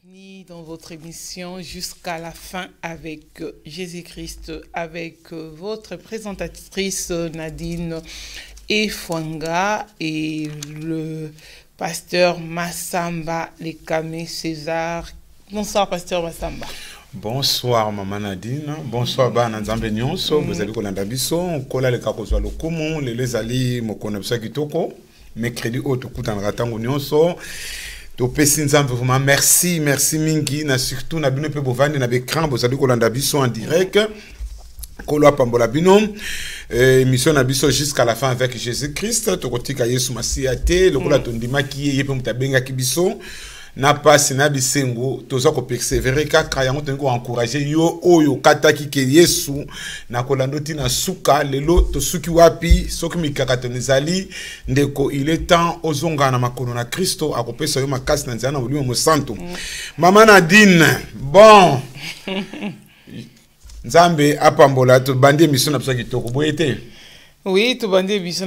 bienvenue dans votre émission jusqu'à la fin avec Jésus-Christ, avec votre présentatrice Nadine Efwanga et le pasteur Massamba Lekame César. Bonsoir, pasteur Massamba. Bonsoir, maman Nadine. Bonsoir, Bana Nzambe Nyonso. Vous allez kolanda biso. Kola le kakozwa lokumu. Les ali mokona bisa kitoko. Mercredi auto kuta ngatango Nyonso. To pesi Nzambe vraiment merci mingi na surtout na bino pe bovandi na bekran vous allez kolanda biso en direct. Kolo pambola bino. Émission na biso jusqu'à la fin avec Jésus-Christ. To kotika Yesu Masiate. Lokola tondima ki yepe mutabenga kibiso. Na pasi na bisengo toza ko persévérer kaka yango tengo encourager yo oyo kataki ke Yesu na kolando tina suka lelo to suki wapi soki mikaka tonezali ndeko il est temps ozonga na makono na Kristo akopesa yo makasi na nzana bolimo mo santo. Mama Nadine bon Nzambe apambola to bandi émission na biso kitoko boyete. Oui, tout bandé biso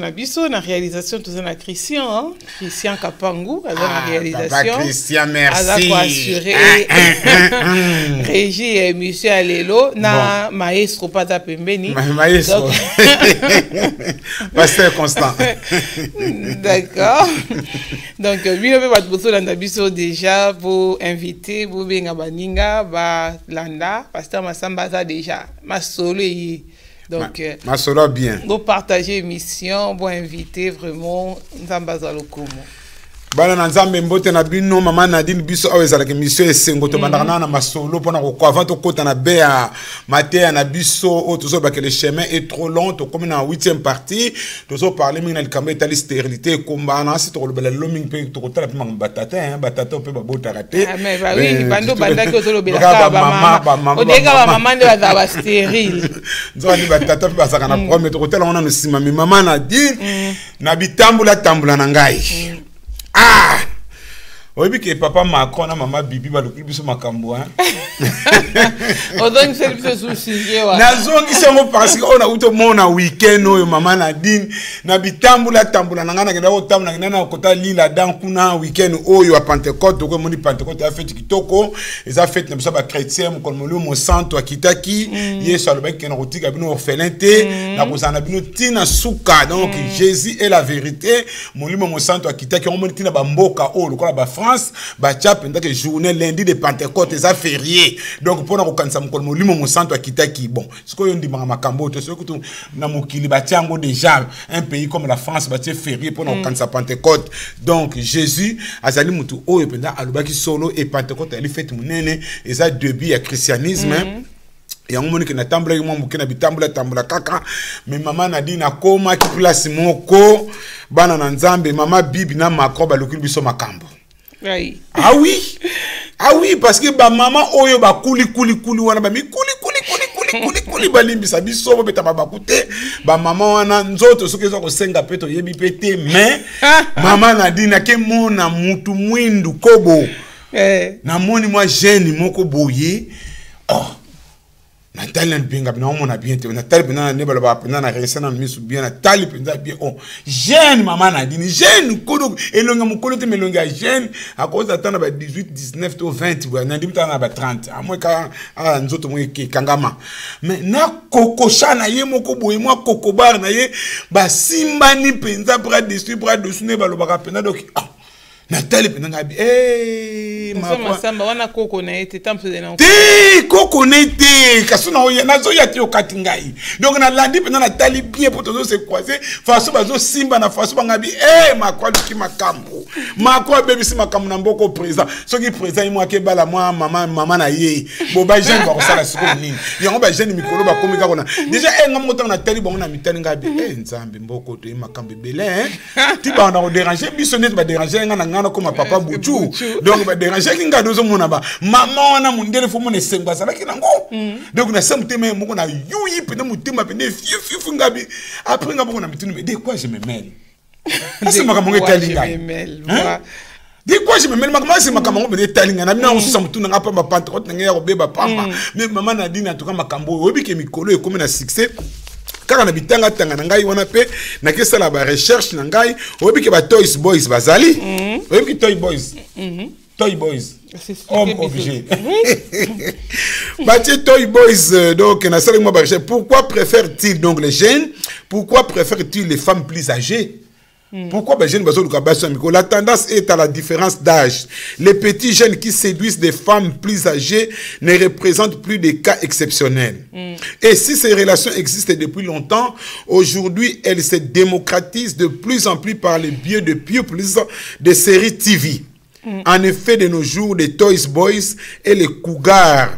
na réalisation tout ça na Christian, hein? Christian Kapangu à la réalisation. Christian, merci. À la assurer régie et monsieur Alelo na maestro pata pembeni. Maestro. Pasteur Constant. D'accord. Donc bino pe batboso na biso déjà vous inviter vous benga baninga ba landa pasteur Massamba ça déjà ma solo. Donc, ma solo bien. Vous partagez l'émission, vous invitez vraiment Nzambaza Lokumu. Bana Nzambe mbote na bino mama Nadine biso aweza la mission esengo to bandana na masolo pona ko avant to kota na bea matin na biso o to so ba que le chemin est trop long to comme na 8e partie to so parler minga le kambe tali stérilité komba na si to ko bela loming pe to ko tala pe batata hein batata pe ba bota raté ah mais oui bando banda ko to lo bela ka ba mama o deka ba mama nde ba stérile nzo ni batata pe ba saka na premier to ko tala ona no sima mi mama Nadine na bitambula tambula na ngai. Ah! Oui, que papa Macron et maman Bibi va le plus makambo hein. On donne celle qui se soucie wa. Na zongi songo parce qu'on a uto mona week-end oyo maman Nadine na bitambula tambula nangana kenda ko tambula nangana kota lila dan kuna week-end oyo a Pentecôte ko moni Pentecôte a fête kitoko eza fête na ba chrétien mo kolmolo mo santo akitaki Yesu alobaki kena kotika bino orphelinité na kozana bino tina suka donc Jésus est la vérité molimo mo santo akitaki on moni tina ba mboka o lokola ba ba chap ndake journée lundi de Pentecôte eza férié donc pona ko kanisa mokolo molimo mo santo akitaki bon siko yo ndima makambo to siko to na mokili ba tiango déjà un pays comme la France ba tie férié pona ko kanisa Pentecôte donc Jésus azali mutu oyo penda alobaki solo et Pentecôte ali fête munene eza début ya christianisme et on moni que na tambula yo mo na bitambula tambula kaka mais maman Nadine akoma ki place moko bana na Nzambe mama Bibi na makoba lokili biso makambo. Oui. Ah oui, parce que ba maman oyo ba kuli wana ba mi kuli balimbi sa biso beta ba bakute ba maman wana nzoto soki zo ko senga peto yebi pete mais maman Nadine ke mona mutu mwindu kobo na moni moi jeune moko boye oh Nathalie Nbenga bina on bien te Nathalie bina ne bala ba pena na resana misu bien Nathalie penda bien oh jeune maman Nadine jeune kodo elonga mukolo te melonga jeune à cause d'attendre ba 18 19 to 20 ba na ndimta na ba 30 à moi ka nzoto mo ke kangama mais na kokosha na ye moko boye moi kokobar na ye ba simbani penza bras dessus ne balo ba pena donc Nathalie penanga bi ma Massamba wana koko na ete temple de na koko na ete kasuna oya nazo ya ti okatingai donc na landi pena Nathalie bien pour tous se croiser façon bazo simba na façon bangabi makwa luki makambo makwa baby si makambo na mboko président soki président moi ke bala moi maman na ye bo ba jeune ba kosala siko nini yango ba jeune mikolo ba komika kona déjà ngam motanga Nathalie bongo na mitani ngabi Nzambe mboko to makambo belé ti ba na déranger biso net ba déranger ngana comme papa Bouchou donc ba déranger kinga dozo mona ba maman wana mundele fo mona sengba sala kinango donc na samutema moko na yuyi pena mutema pena fifu ngabi après ngabo na mitunu mais de quoi je me mêle c'est makambo ngetalinga de quoi je me mêle makambo c'est makambo ngetalinga na mina ususa mutuna ngapa ba Pentecôte ngaya ko beba pamba mais maman Nadine atuka makambo obi ke mikolo e comme na succès car na bitanga tanga na ngai wana pe na kesala ba recherche na ngai obi ke ba Toys Boys bazali obi ke Toy Boys Toy Boys. Homme obligé. Bâti Toy Boys, donc, pourquoi préfèrent-ils donc les jeunes? Pourquoi préfèrent-ils les femmes plus âgées? Pourquoi les jeunes? La tendance est à la différence d'âge. Les petits jeunes qui séduisent des femmes plus âgées ne représentent plus des cas exceptionnels. Et si ces relations existent depuis longtemps, aujourd'hui, elles se démocratisent de plus en plus par le biais de pupils de séries TV. En effet, de nos jours, les Toys Boys et les Cougars,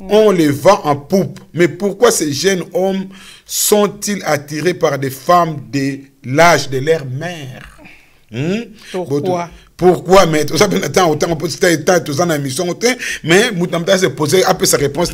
on les vend en poupe. Mais pourquoi ces jeunes hommes sont-ils attirés par des femmes de l'âge de leur mère? Pourquoi? Pourquoi? Mais tout ça, autant on peut tout en émission, mais Moutamta se poser un peu sa réponse.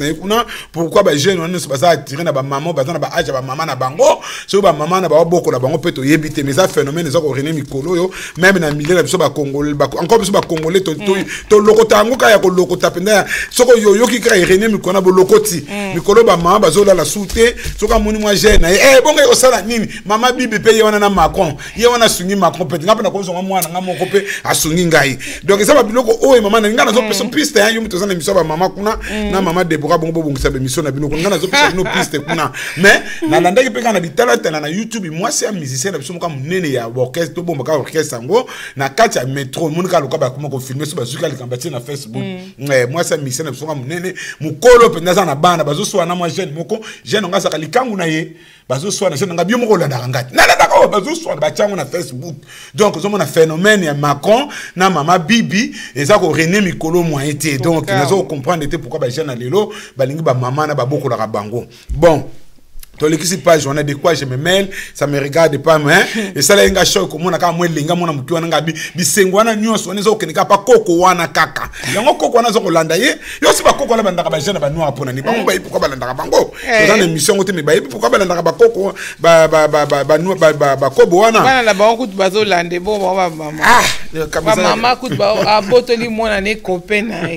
Pourquoi les jeunes on ne sont pas attirés par maman, par âge, par maman na bango, sur ba maman na beaucoup la bango peut te yébiter, mais ça phénomène ils ont René Mikolo, même dans le milieu de la Congolais, encore plus Congolais, to lokotango kaya ko lokotapenda, soko yo qui crée René Mikona bo lokoti, Mikolo ba maman bazola la soute, soka moni moi jeune, bon yo sala nini, maman bibi pe yona na Macron, yona sungi Macron peut ngapa na ko zonga mwana ngamo ko pe asungingai. Donc ça va biloko o maman na ngana zo peso piste ya yo mutozana miso ba maman kuna na maman Deborah bongo bongo sa mission na biloko ngana zo peso no piste kuna. Mais na landa ki pe kana bitala tala na YouTube moi c'est un musicien na biso mo ka munene ya orchestre to bomba ka orchestre ngo na kati ya metro mun ka loka ba kuma ko filmer so ba zuka likambati na Facebook. Moi c'est un musicien na biso ka munene mukolo pe ndaza na bana bazo so na moi jeune moko jeune nga saka likangu na ye bazo so na jeune nga bio moko landa ngati. Na landa ko bazo so ba changu na Facebook. Donc zo mona phénomène ya Macron na maman Bibi et ça ko René Mikolo moi été. Donc nazo comprendre pourquoi ba jeune na lelo balingi ba maman na ba boko la bango. Bon. Dans l'équipe page on a de quoi je me mêle ça me regarde pas mais et ça là nga show ko mona ka mwe linga mona mukiwa nga bisengo wana nyonso on ezo kenika pa koko wana kaka yango koko wana zo ko landa ye yo si ba koko la bandaka ba jeune ba noir pona ni ba mba pourquoi ba landaka bango dans l'émission ngote me ba pourquoi ba landaka ba koko ba noir ba kobo wana bana la ba ko bazo lande bon ba mama ba mama ko ba abotoli mona ne copain na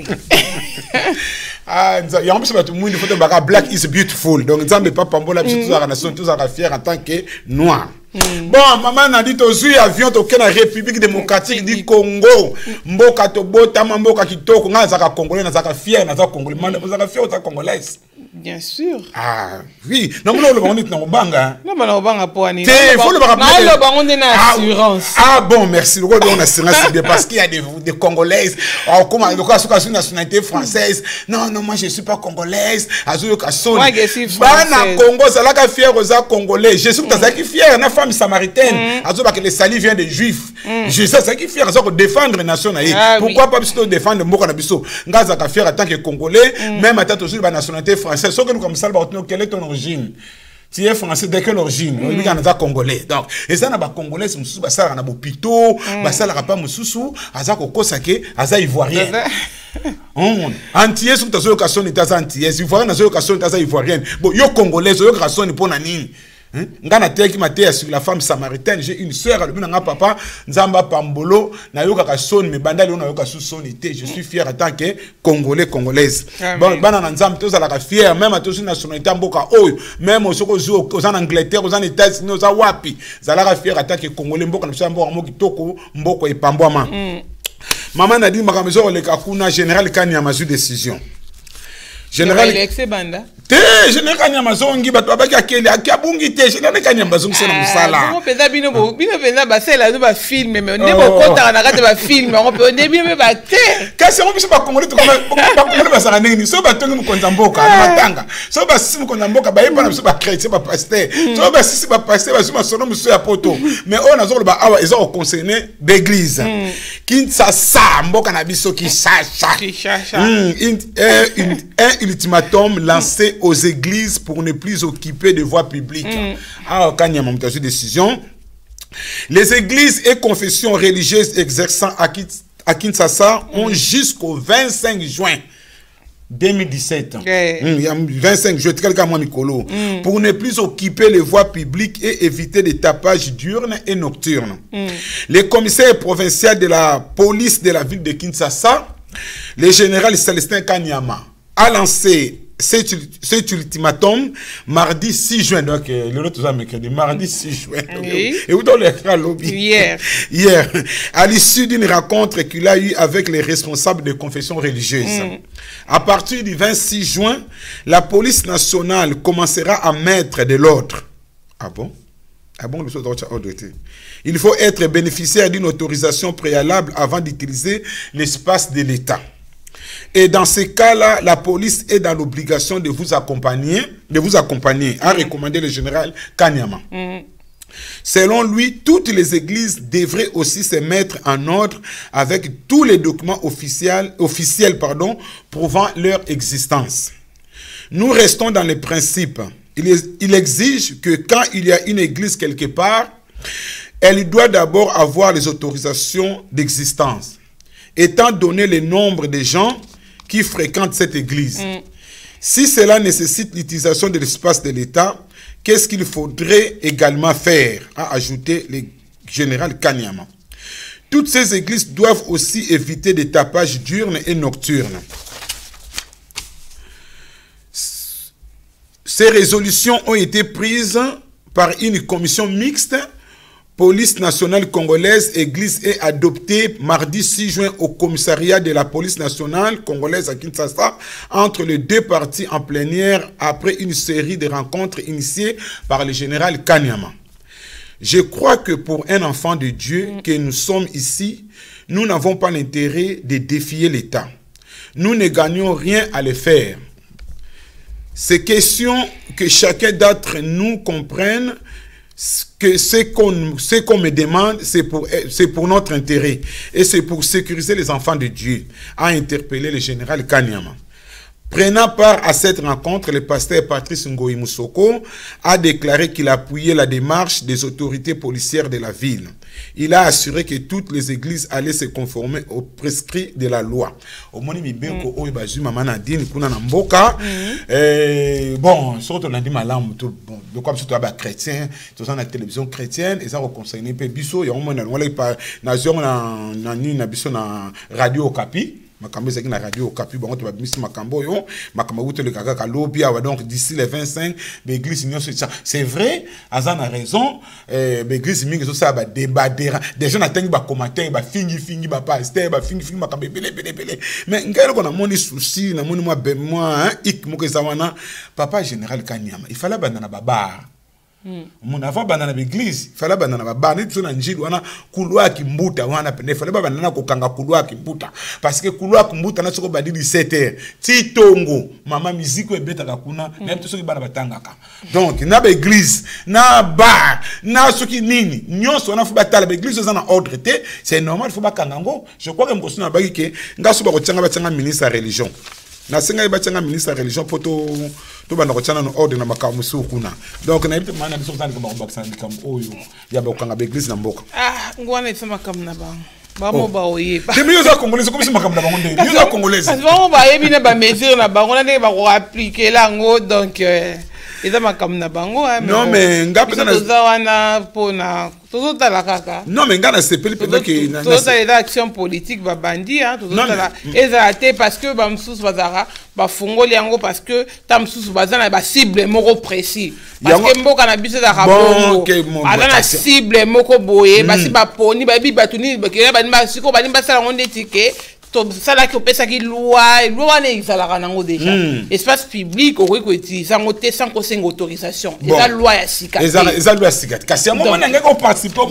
il y a un peu de monde qui faut que black is beautiful. Donc, ils n'ont pas pambola, tous à la nation, tous à la fière en tant que noir. Bon, maman a dit aux avions de la République démocratique du Congo. Mboka Tobota, Mboka Kitoko, Nazaka Congolais, Nazaka fier, Nazaka Congolais, Nazaka fier, Nazaka Congolaise. Bien sûr. Ah, oui. Non, mais on est dans le banga. Non, mais on va pas aller. Il faut le assurance. Ah, bon, merci. Le rôle de l'assurance, c'est parce qu'il y a des Congolaises. Comment, le cas sur la nationalité française. Non, non, moi, je ne suis pas Congolaise. Moi, je suis française. Congo, c'est là que fier aux Congolais. Je suis qui fier, une femme samaritaine. Que le salut vient des Juifs. Je sais, c'est qui fier, de défendre la nation. Pourquoi pas plutôt défendre Mboka Nabiso? Ngaza fier en tant que Congolais, même à tête aussi de la nationalité française. Sauf que nous, comme ça, quelle est ton origine? Tu es français de quelle origine? On est en Congolais. Donc, et ça, n'a pas Congolais, c'est Moussou, ça, n'a pas Pito, ça, n'a pas Moussou, Aza Kokosake, Aza Ivoirien. Antillais, sur ta location, tu es Antillais. Ivoirien, sur ta location, tu es Ivoirienne. Bon, yo Congolais, yo Grasson, ni pour Nani. Ngana teki matea sur la femme samaritaine, j'ai une sœur, le mina papa, Nzamba Pambolo, na yoka ka son, mais bandali on a yoka sous sonité. Je suis fier en tant que Congolais, Congolaise. Bon, bana Nzamba, tous à la fier, même à tous une nationalité mboka oyo, même aux en Angleterre, aux États-Unis, aux Awapi, zala fier en tant que Congolais, mboka na mboka mo kitoko, mboko e pambwama. Maman a dit makamezo le kakuna général Kanya mazu décision. Général Banda. Général Kanyamazongi bato abaki akeli akabungi te général Kanyamazongi sena musala. On peut bino peza ba sela do ba film mais ne bo kota na kata ba film on peut début me ba te. Kasi on biso ba Congolais to ba Congolais ba sanga nini so ba tongi mukonza mboka na matanga. So ba sisi mukonza mboka ba yeba na biso ba chrétien ba pasteur. So ba sisi ba pasteur ba suma sono muso ya poto. Mais on a zo ba awa ils ont concerné d'église. Kinshasa mboka na biso Kinshasa. Un ultimatum lancé aux églises pour ne plus occuper de voies publiques. Alors, quand il y a une décision, les églises et confessions religieuses exerçant à Kinshasa ont jusqu'au 25 juin 2017. Il y a 25 juin, pour ne plus occuper les voies publiques et éviter des tapages diurnes et nocturnes. Le commissaire provincial de la police de la ville de Kinshasa, le général Célestin Kanyama, a lancé cet ultimatum mardi 6 juin. Donc, le mercredi, mardi 6 juin. Oui. Et où dans l'écran lobby? Hier. Hier, à l'issue d'une rencontre qu'il a eue avec les responsables de confessions religieuses. À partir du 26 juin, la police nationale commencera à mettre de l'ordre. Ah bon? Ah bon, il faut être bénéficiaire d'une autorisation préalable avant d'utiliser l'espace de l'État. Et dans ces cas-là, la police est dans l'obligation de vous accompagner, a recommandé le général Kanyama. Selon lui, toutes les églises devraient aussi se mettre en ordre avec tous les documents officiels prouvant leur existence. Nous restons dans les principes. Il exige que quand il y a une église quelque part, elle doit d'abord avoir les autorisations d'existence, étant donné le nombre de gens qui fréquentent cette église. Si cela nécessite l'utilisation de l'espace de l'État, qu'est-ce qu'il faudrait également faire, a ajouté le général Kanyama. Toutes ces églises doivent aussi éviter des tapages diurnes et nocturnes. Ces résolutions ont été prises par une commission mixte, police nationale congolaise, église, et adoptées mardi 6 juin au commissariat de la police nationale congolaise à Kinshasa, entre les deux parties en plénière après une série de rencontres initiées par le général Kanyama. Je crois que pour un enfant de Dieu que nous sommes ici, nous n'avons pas l'intérêt de défier l'État. Nous ne gagnons rien à le faire. C'est question que chacun d'entre nous comprenne que ce qu'on me demande, c'est pour notre intérêt. Et c'est pour sécuriser les enfants de Dieu, a interpellé le général Kanyama. Prenant part à cette rencontre, le pasteur Patrice Ngoï Moussoko a déclaré qu'il appuyait la démarche des autorités policières de la ville. Il a assuré que toutes les églises allaient se conformer aux prescrits de la loi. Au moment où bon, surtout on a dit malam, de quoi surtout à chrétien, tout ça la télévision chrétienne, et ça reconseille un peu biso, il y a un moment où on a radio Okapi. Makambo c'est na radio Okapi bon tu vas misi makambo yo makambo wuto le kaka kalobi donc d'ici les 25 l'église c'est vrai azan a raison l'église mingi so ça ba débat des gens attendent ba commentaire ba fingi ba pasteur ba fingi makambo belé mais ngelo ko na moni souci na moni moi ik mo ke zawana papa général Kanyama il fallait bandana baba mon avant banana l'église il fallait banana baba ni tuna njili wana kulwa kimbuta wana pende fallait banana ko kanga kulwa kimbuta parce que kulwa kimbuta na soko badi 17h ti tongo mama musique ebeta kakuna même to soki bana batangaka donc na ba église na bar na soki nini nyonso wana fu batala ba église za na ordre te c'est normal faut bakanga ngo je crois que mkosi na baki ke ngaso ba ko tanga ministre de religion na senga ibachanga ministre de religion poto to bana ko tshana no ordre na makamu sukuna donc na ibite mana biso tani ko ba bakisa ndikam oyo ya ba kanga ba église na mboka ngwana ifema kam na ba Bamo ba oyeba. Te mieux à congolais comme si ma kamna bango ndenge. Mieux à congolais. Parce que bamo ba yebi na ba mesure na bango na ndenge ba ko appliquer lango donc eza makamna bango non mais ngapi na wana pona tout la kaka. Non mais ngana sepeli peut-être que tout ça les actions politiques ba bandi hein tout ça eza té parce que ba msusu bazara ba fongoli yango parce que ta msusu bazana ba cible moko précis parce que mboka na biso za rabongo ana na cible moko boye basi ba poni ba bi batuni ba kira ba nimba siko ba nimba sala ngonde tike ça là qui pesa qui loi ne exalera nango déjà espace public au ko utiliser sans autorisation et la loi ya sika et la loi sika kasi mo nanga ko participer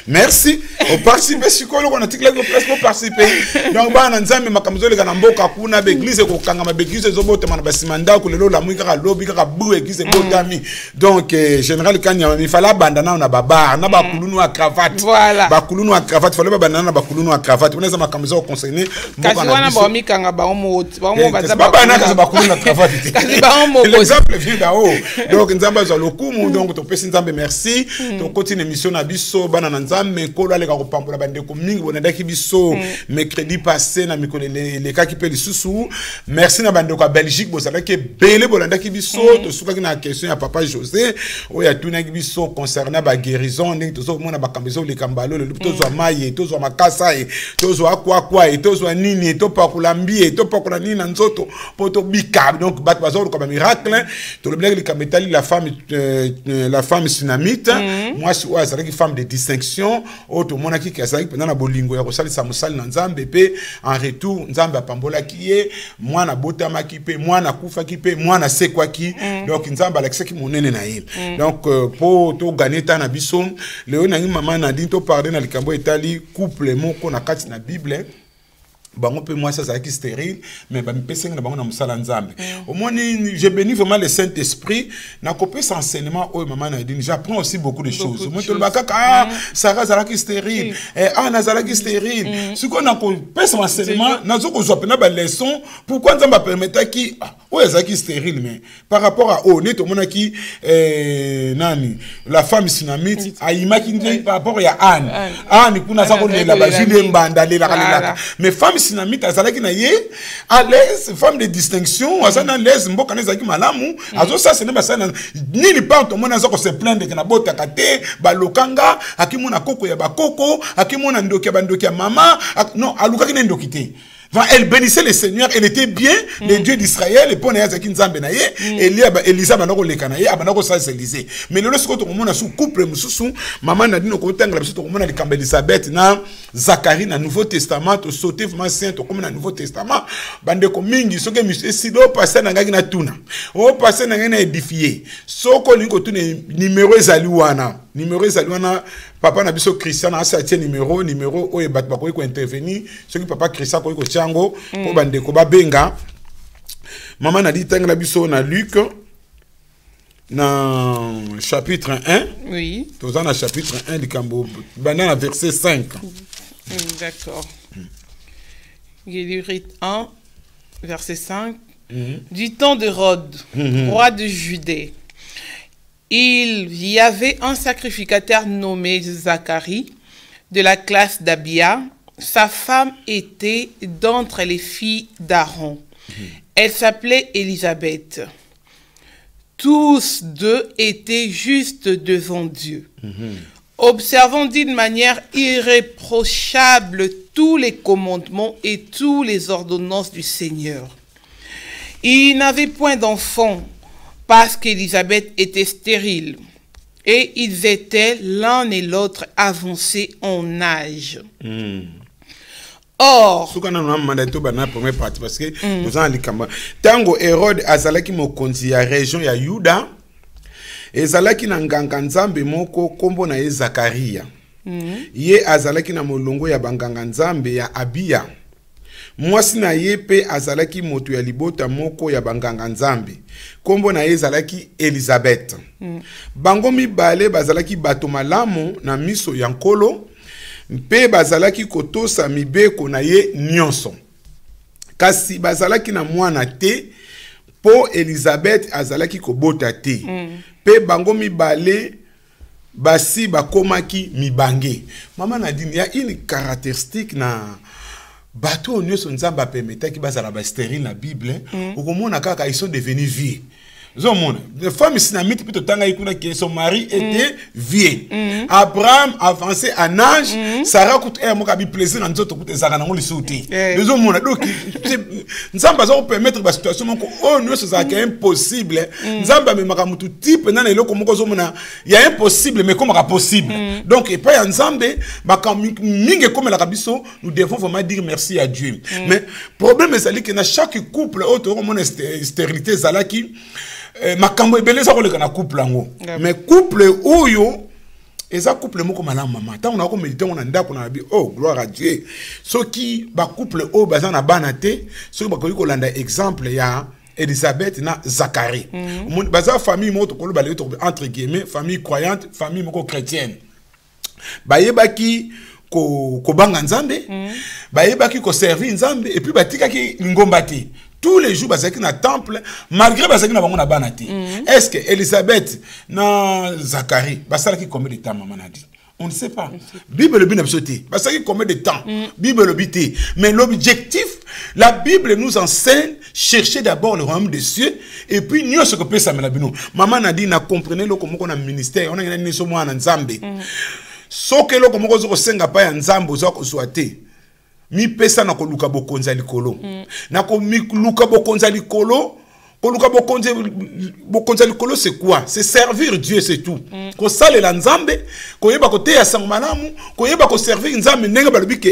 merci au participer sikolo on a tikla ko presque participer donc bana nzambe makamzo le kana mboka kuna be église ko kanga ma be église zo botama na basimanda ko lelo la mwika ka lobby ka bu église botami donc général Kanyama il fallait bandana na baba na ba kulunu à cravate ba kulunu à cravate fallait bandana na ba kulunu à cravate on a makamzo conseiller kasi wana ba mikanga ba mo baza ba na kasi ba kuluna cravate kasi ba mo l'exemple vient d'en-haut donc nzamba za lokumu donc to pesi nzambe merci to continue mission na biso bana na nzambe ko la ka ko pambola bande ko mingi bonanda ki biso mercredi passé na mikole le ka ki pe lisusu merci na bande ko Belgique bo sala ke belé bonanda ki biso to suka ki na question ya papa José o ya tuna ki biso concernant ba guérison ndenge to so mona ba kambezo le kambalo le to zo maye to zo makasa e to zo akwa et to zo nini to pakula mbie to pakula nini na nzoto poto bika donc bat bazolo comme miracle to le blague kametali la femme sunamite moi je suis une femme de distinction auto monaki ki azaki pendant na bolingo ya kosali sa musali na nzambe pe en retour nzambe apambola ki ye mwana botama ki pe mwana kufa ki pe mwana sekwa ki donc nzambe alakisa ki monene na ye donc po to gagner ta na biso leo na mama na din to parler na likambo etali couple moko na kati na bible bango pe moi ça ça qui stérile mais ba mpeseng na bango na musala nzambe au moins j'ai béni vraiment le Saint-Esprit na copé cet enseignement oh maman na dit j'apprends aussi beaucoup de choses moi to le bakaka Sarah zala qui stérile Anna zala qui stérile ce qu'on a copé cet enseignement na zo ko zo pena ba leçon pourquoi nzamba permettre qui oh zala qui stérile mais par rapport à oh neto mona qui nani la femme sunamite a imaki par rapport à Anne kuna za ko la ba Julie mbanda la mais femme sinamite azalaki na ye à l'aise femme de distinction azana l'aise mboka na zaki malamu azo ça c'est même ça ni li part mon azo ko se plaindre que na bota kate balokanga akimona koko ya bakoko akimona ndoki ya bandoki ya mama non alukaki na ndoki te. Elle bénissait le Seigneur, elle était bien, le Dieu d'Israël, et pour ne pas nzambe na ye, Elisa banako le kanaye, abanako sa Élysée. Mais le lorsque on a sous couple mususu, maman n'a dit no ko tangla biso to mona likamba Elisabeth na Zacharie na Nouveau Testament, to sauter vraiment saint to comme na Nouveau Testament, bande ko mingi soke monsieur sido passer na ngaki na tuna. O passer na ngena édifier. Soko lingo tuna numéro ezali wana papa na biso Christian a sa numéro o e bat ba ko intervenir ce qui papa Christian ko chango po bande ko ba benga maman na dit tangla biso na Luc na chapitre 1 oui tous dans le chapitre 1 du Cambo banana verset 5 d'accord Luc 1 verset 5 du temps de Hérode roi de Judée. Il y avait un sacrificateur nommé Zacharie, de la classe d'Abia. Sa femme était d'entre les filles d'Aaron. Elle s'appelait Élisabeth. Tous deux étaient justes devant Dieu, observant d'une manière irréprochable tous les commandements et toutes les ordonnances du Seigneur. Ils n'avaient point d'enfants, parce qu'Élisabeth était stérile, et ils étaient l'un et l'autre avancés en âge. Or, parce que nous avons tango Hérode azalaki mokonzi ya région ya Yuda, ezalaki na nganga nzambe moko kombo na ye Zakaria. Ye azalaki na molongo ya banganga nzambe ya Abia. Mwasi na ye pe azalaki moto ya libota moko ya banganga nzambe. Kombo na ye azalaki Elisabeth. Bango mibale bazalaki bato malamu na miso ya nkolo. Mpe bazalaki kotosa mibeko na ye nyonso. Kasi bazalaki na mwana te, po Elisabeth azalaki kobota te. Pe bango mibale basi bakomaki mibange. Mama Nadine, ya une caractéristique na bato onyoso nzamba permettait ki bazala ba stérile na Bible, okomona kaka ils sont devenus vieux. Les femmes synamites plutôt que son mari était vieux. Abraham avancé en âge, Sarah coûte un mokabi plaisir en d'autres coûte Sarah n'ont le sauté. Les hommes donc nous sommes pas permettre la situation oh nous c'est impossible. Nous sommes même makamutu type dans les locaux moko zomona il y a impossible mais comment possible. Donc et pas ensemble mingi comme la kabiso nous devons vraiment dire merci à Dieu. Mais problème c'est que dans chaque couple autre mon stérilité zalaki makambo ebele za koleka na couple ngo mais couple oyo eza couple moko malamu mama tant on a ko méditer on ndako na bi oh gloire à Dieu soki ba couple o baza na bana te soki ba ko landa exemple ya Elisabeth na Zacharie baza famille moko ko ba entre guillemets famille croyante famille moko chrétienne bayebaki ko banga nzambe bayebaki ko servir nzambe et puis batikaki ngomba te. Tous les jours, bazaki na temple, malgré bazaki na bango na banati. Est-ce que Elisabeth na Zacharie, basaki combien de temps maman a dit? On ne sait pas. Bible le bin absoluté. Basaki combien de temps? Bible le bité. Mais l'objectif, la Bible nous enseigne chercher d'abord le royaume des cieux et puis nous ce que peut ça melabino. Maman a dit na comprenez le comment on a ministère, on a une somo en Nzambe. So que le comment on senga pa ya Nzambe zo ko souhaiter. mi pesa na koluka bokonza likolo na ko mi luka bokonza likolo koluka bokonza likolo c'est quoi? C'est servir Dieu, c'est tout. Ko salela nzambe ko yeba ko te ya sango malamu ko yeba ko servir nzambe ndenge balobi ke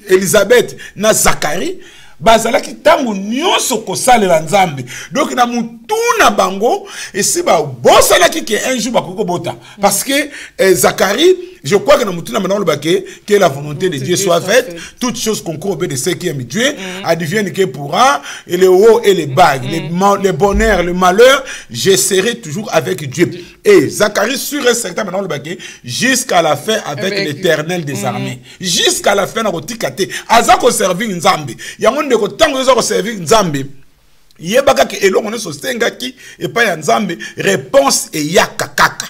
Elisabeth na Zacharie bazalaki tango nyonso ko salela nzambe. Donc na mutuna bango esi ba bosalaki ke un jour bakoko bota parce que Zacharie, je crois que dans mutuna maintenant le baké que la volonté de Dieu soit faite, toutes choses concourent au bien de ceux qui aiment Dieu, advienne que pourra, et le haut et les bas, le bonheur, le malheur, je serai toujours avec Dieu. Et Zacharie sur un certain maintenant le baké jusqu'à la fin avec l'Éternel des armées. Jusqu'à la fin na kotikate, azako servir nzambe. Ya monde ko tango zo servir nzambe. Yebaka ke elongo ne sostengaki et pas ya nzambe, réponse e yaka kaka.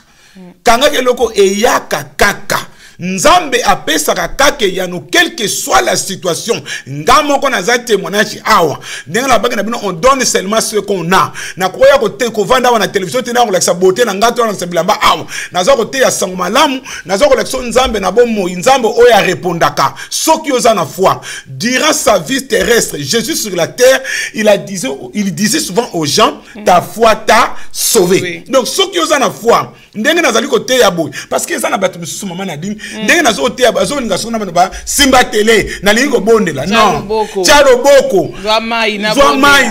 Kanga keloko e yaka kaka. Nzambe apesaka kake yano quelle que soit la situation. Ngamo ko naza témoignage awa. Ndenga la baka na bino on donne seulement ce qu'on a. Na koya ko te ko vanda na télévision te na ko laksa beauté na ngato na sebilamba awa. Naza ko te ya sango malamu, naza ko laksa nzambe na bomo nzambe oya répondaka. Soki oza na foi. Durant sa vie terrestre, Jésus sur la terre, il disait souvent aux gens, ta foi t'a sauvé. Oui. Donc soki oza na foi, ndenge nazali ko te ya boy parce que ça na batu mususu mama na dini. Ndenge nazo te ya bazo linga sona ba simba télé na lingo bondela. Non. Chalo boko. Zwa mai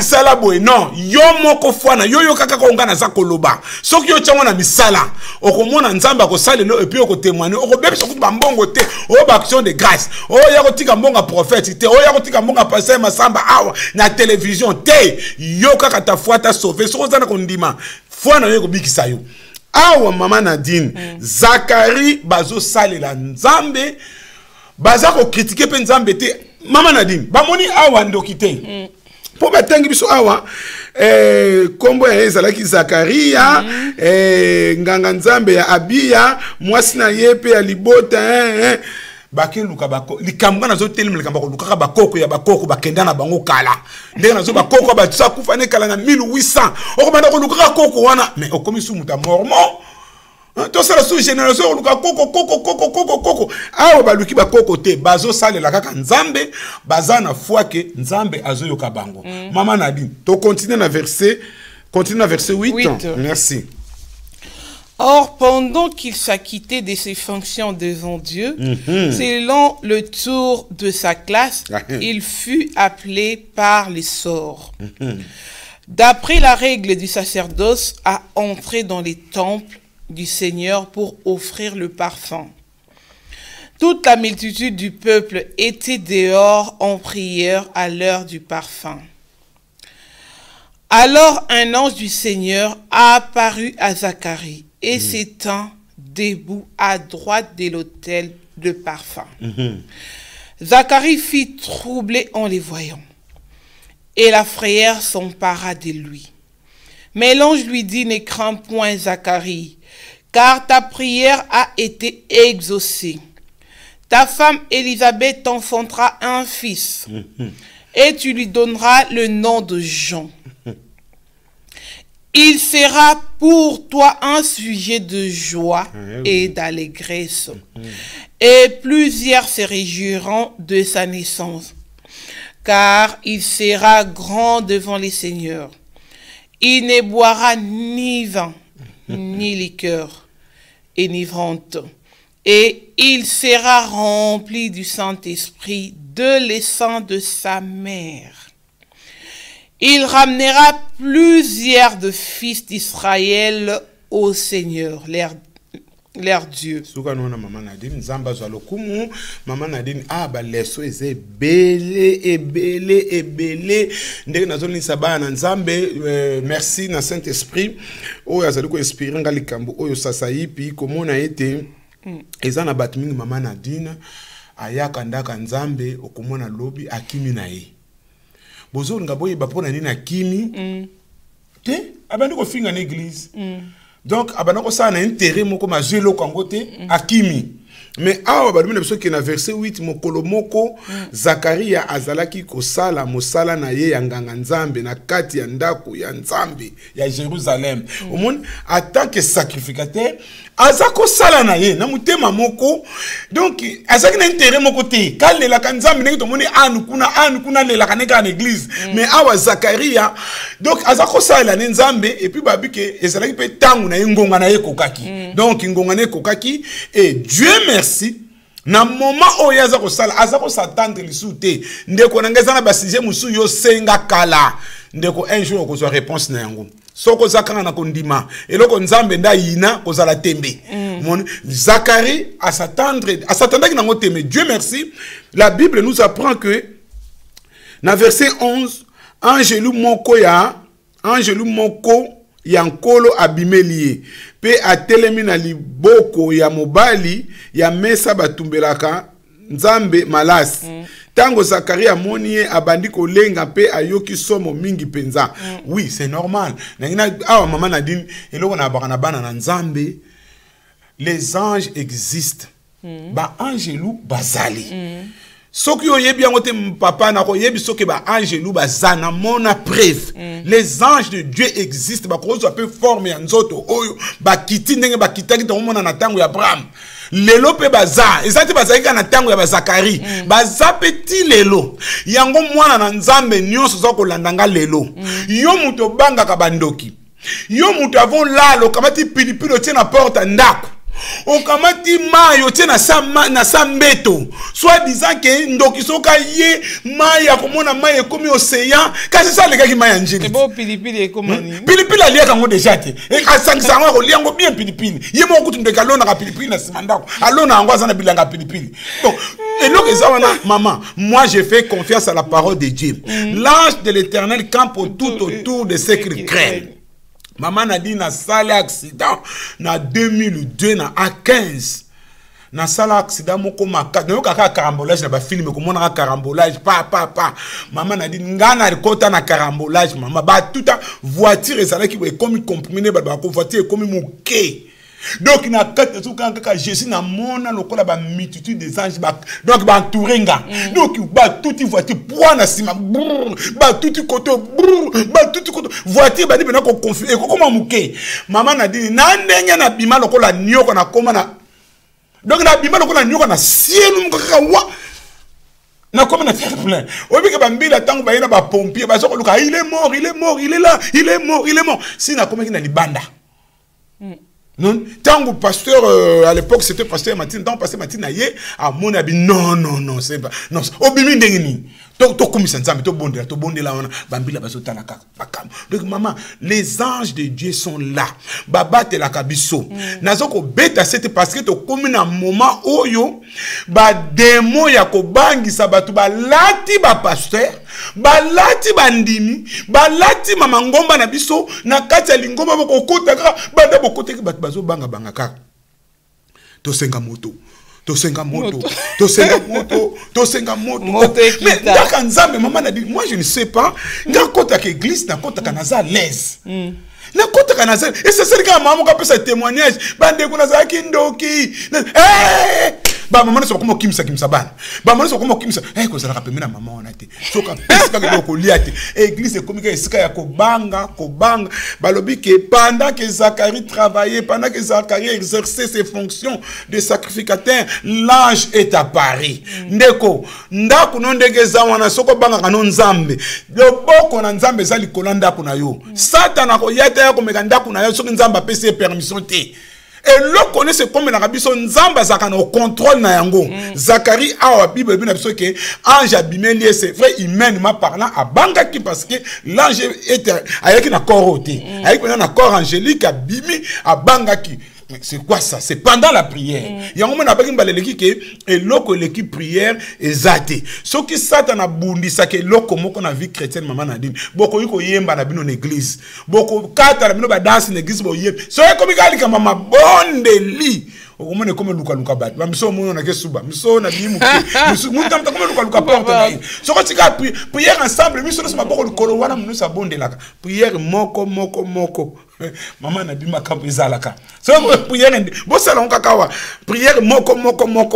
sala boy. Non. Yo moko foi na yo kaka ko ngana za koloba. Soki yo chango na misala, okomona nzamba ko salelo et puis oko témoigner, oko bebe soku ba mbongo te, o ba action de grâce. O ya ko tika mbonga prophète te, o ya ko tika mbonga pasteur masamba awa na télévision te. Yo kaka ta foi ta sauvé. Soko zana ko ndima. Foi na yo ko bikisa yo. Awa mama Nadine, Zacharie bazo salela nzambe, baza ko critiquer pe nzambe te. Mama Nadine, ba moni awa ndokite. Po batangi biso awa kombo ya ezalaki Zacharia, nganga nzambe ya Abiya, mwasi na yepe ya libota bake luka bako likamga nazo telema likamba luka bakoko ya bakoko bakenda na bango kala ndenge nazo bakoko ba tsa kufane kala na 1800 okomanda ko luka koko wana mais okomi su muta mormon to sala su génération luka koko awo baluki bakoko te bazo salela kaka nzambe bazana foi que nzambe azoyoka bango. Mama Nadine to continue na verset 8. Merci. Or, pendant qu'il s'acquittait de ses fonctions devant Dieu, selon le tour de sa classe, il fut appelé par les sorts. D'après la règle du sacerdoce, à entrer dans les temples du Seigneur pour offrir le parfum. Toute la multitude du peuple était dehors en prière à l'heure du parfum. Alors un ange du Seigneur apparut à Zacharie et s'étend debout à droite de l'autel de parfum. Zacharie fut troublé en les voyant, et la frayeur s'empara de lui. Mais l'ange lui dit, ne crains point Zacharie, car ta prière a été exaucée. Ta femme Élisabeth t'enfantera un fils, et tu lui donneras le nom de Jean. Il sera pour toi un sujet de joie et d'allégresse. Et plusieurs se réjouiront de sa naissance, car il sera grand devant les seigneurs. Il ne boira ni vin, ni liqueur enivrante. Et il sera rempli du Saint-Esprit de l'essence de sa mère. Il ramènera plusieurs de fils d'Israël au Seigneur, leur Dieu. Maman Nadine, Zamba Zalokumu, Maman Nadine, ba leso eze belé. Ndenge nazoni sabana nzambe, merci na Saint-Esprit. Oyo azali ko inspirer nga likambo oyo sasa yipi komona ete eza na batmingi Maman Nadine ayaka ndaka nzambe okomona lobi akimi na ye. Bozo nga boye bapona nini akimi te abandi ko finga na église. Donc abandi ko sa na intérêt moko mazelo kango te akimi. Mais awa balumi na biso ke na verset 8 mokolo moko Zacharia azalaki kosala mosala na ye ya nganga nzambe na kati ya ndako ya nzambe ya Jérusalem. Au monde en tant que sacrificateur azako sala na ye na mutema moko donc azaki na intérêt moko te kalela kanzambe ndenge to moni anu kuna lela kaneka na église mais awa Zakaria donc azako sala na nzambe et puis babike ezalaki pe tangu na ngonga na ye kokaki donc ngonga na kokaki et Dieu merci na moment oyo azako sala azako s'attendre lisu te ndeko na ngeza na basije musu yo senga kala ndeko un jour ko zo réponse na yango soko zakanga na kondima eloko nzambe nda yina kozala tembe mon Zacharie à s'attendre ki nango tembe. Dieu merci, la Bible nous apprend que na verset 11 angelu moko ya nkolo Abimelie pe atelemi na liboko ya mobali ya mesa batumbelaka nzambe malasi tango Zacharie amoni ye abandi kolenga pe ayoki somo mingi penza. Oui, c'est normal. Nangina awa mama Nadine eloko na bana bana na nzambe, les anges existent. Ba angelu bazali. Soki oyebi yango te papa na ko yebi soki ba angelu bazana mona preuve. Les anges de Dieu existent. Ba ko zo pe forme ya nzoto oyo ba kiti ndenge ba kitaki to mona na tango ya Abraham. Lelo pe baza ezati bazalika na tango ya Zacharie baza petit lelo yango mwana na nzambe nyonso zo kolandanga lelo yo muto banga ka bandoki yo muto avon lalo kamati pilipilo tie na porte ndako okamati mayo tie na sambeto soit disant que ndoki soka ye maya komona maya ekomi océan kasi ça le ki maya njini bo pilipili ekomani pilipili alia kango déjà te e asangisa ngo liango bien pilipili ye mo kutu ndeka lona ka pilipili na simandako alona ngo azana bilanga pilipili donc et donc maman moi je fais confiance à la parole de Dieu. L'ange de l'Éternel campe tout autour de ceux qui craignent. Maman a dit na salle accident na 2002 na A15 na salle accident moko maka na yoka carambolage na ba film ko mona carambolage pa maman a dit ngana rikota na carambolage maman ba toute voiture ezala ki comme comprimé ba ko voiture comme moké donc na kata kaka Jésus na mona lokola ba multitude des anges ba donc ba entourenga donc ba toute voiture poids na sima ba tout côté voiture ba di bena ko confus et ko comment muke maman na dit na ndenya na bima lokola nyoko na koma na donc na bima lokola nyoko na ciel mukaka wa na comme na faire plein obi ke bambila tango ba yena ba pompier ba soko luka il est mort il est là il est mort si na comme ki na libanda. Non, tant que pasteur à l'époque c'était pasteur Martin, tant pasteur Martin naie à mon avis non c'est pas non obimi ndengini to komisa nzambe to bondela wana bambila bazotana ka bakam. Donc maman, les anges de Dieu sont là baba te la kabiso nazoko beta c'était parce que to komi na moment oyo ba démon ya ko bangisa batu ba lati ba pasteur balati bandimi balati mama ngomba na biso na kati ya lingomba boko kotaka banda bokoteki batu bazo banga kaka to senga moto mais ndaka nzambe mama na dit moi je ne sais pas ngakota ke église na kota kanaza l'aise na kota kanaza et c'est ça que maman ka pesa témoignage bande kuna za kindoki ba maman so comme kimsa bana ba maman so comme kimsa ko zala kapemena na maman ona te so ka pesa ka ko liate église comme que esika ya ko banga balobi que pendant que Zacharie travaillait pendant que Zacharie exerçait ses fonctions de sacrificateur l'ange est apparu ndeko ndako no ndege za wana soko banga kanon nzambe loboko na nzambe za likolanda kuna yo satana ko yata ya ko meka ndako na yo soki nzamba pese permission te. Et l'on connaît ce comme la Rabison Nzamba Zakana au contrôle na yango. Zacharie a Bible bien absolu que ange Abimelie c'est vrai humainement parlant à Bangaki parce que l'ange était avec un accord ôté. Avec un accord angélique Abimi à Bangaki. C'est quoi ça? C'est pendant la prière. Il y a un moment où l'équipe et l'autre l'équipe prière est zaté. Ce qui Satan a bondi, ça que l'autre mot qu'on a vu chrétienne maman Nadine. Beaucoup yuko yemba na bino l'église. Beaucoup kata na bino ba danse l'église bo yem. So comme il y a maman bondeli. Au moins comme Luka bat. Ma miso mo na kesuba. Miso na bimu. Miso mo tam comme Luka porte na. So quand tu as prière ensemble, miso na ma boko kolo wana mo sa bondela. Prière moko. Maman na bima kampo ezalaka. So prière bo sala on kakawa. Prière moko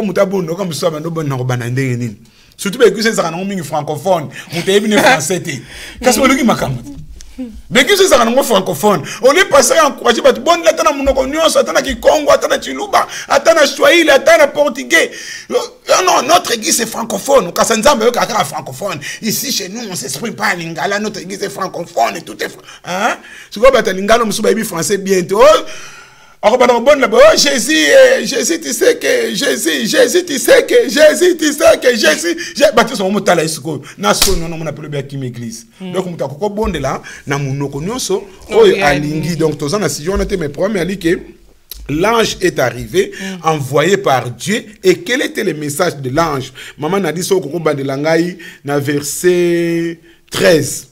mutabondo comme ça ba no bon na bana ndenge nini. Surtout ba église za na mingi francophone. Mutebi ne français te. Kasi oluki makambo. Mais qui c'est ça en francophone? On est passé à encourager parce que bon là t'as mon nyonso, t'as qui Congo, t'as Chiluba, t'as Swahili, t'as portugais. Non, notre église est francophone. Quand ça nous a francophone. Ici chez nous on s'exprime pas en lingala, notre église est francophone et tout est hein? C'est quoi bah lingala on se français bientôt. Oh Jésus, tu sais que Jésus, tu sais que Jésus, baptiste mon motala isiko na so non on appelle bien qui église. Donc on t'a ko bonde là na munoko nyonso oyo alingi donc tozana na si on était mes premiers ali que l'ange est arrivé envoyé par Dieu et quel était le message de l'ange? Maman a dit ça au bandelangai na verset 13.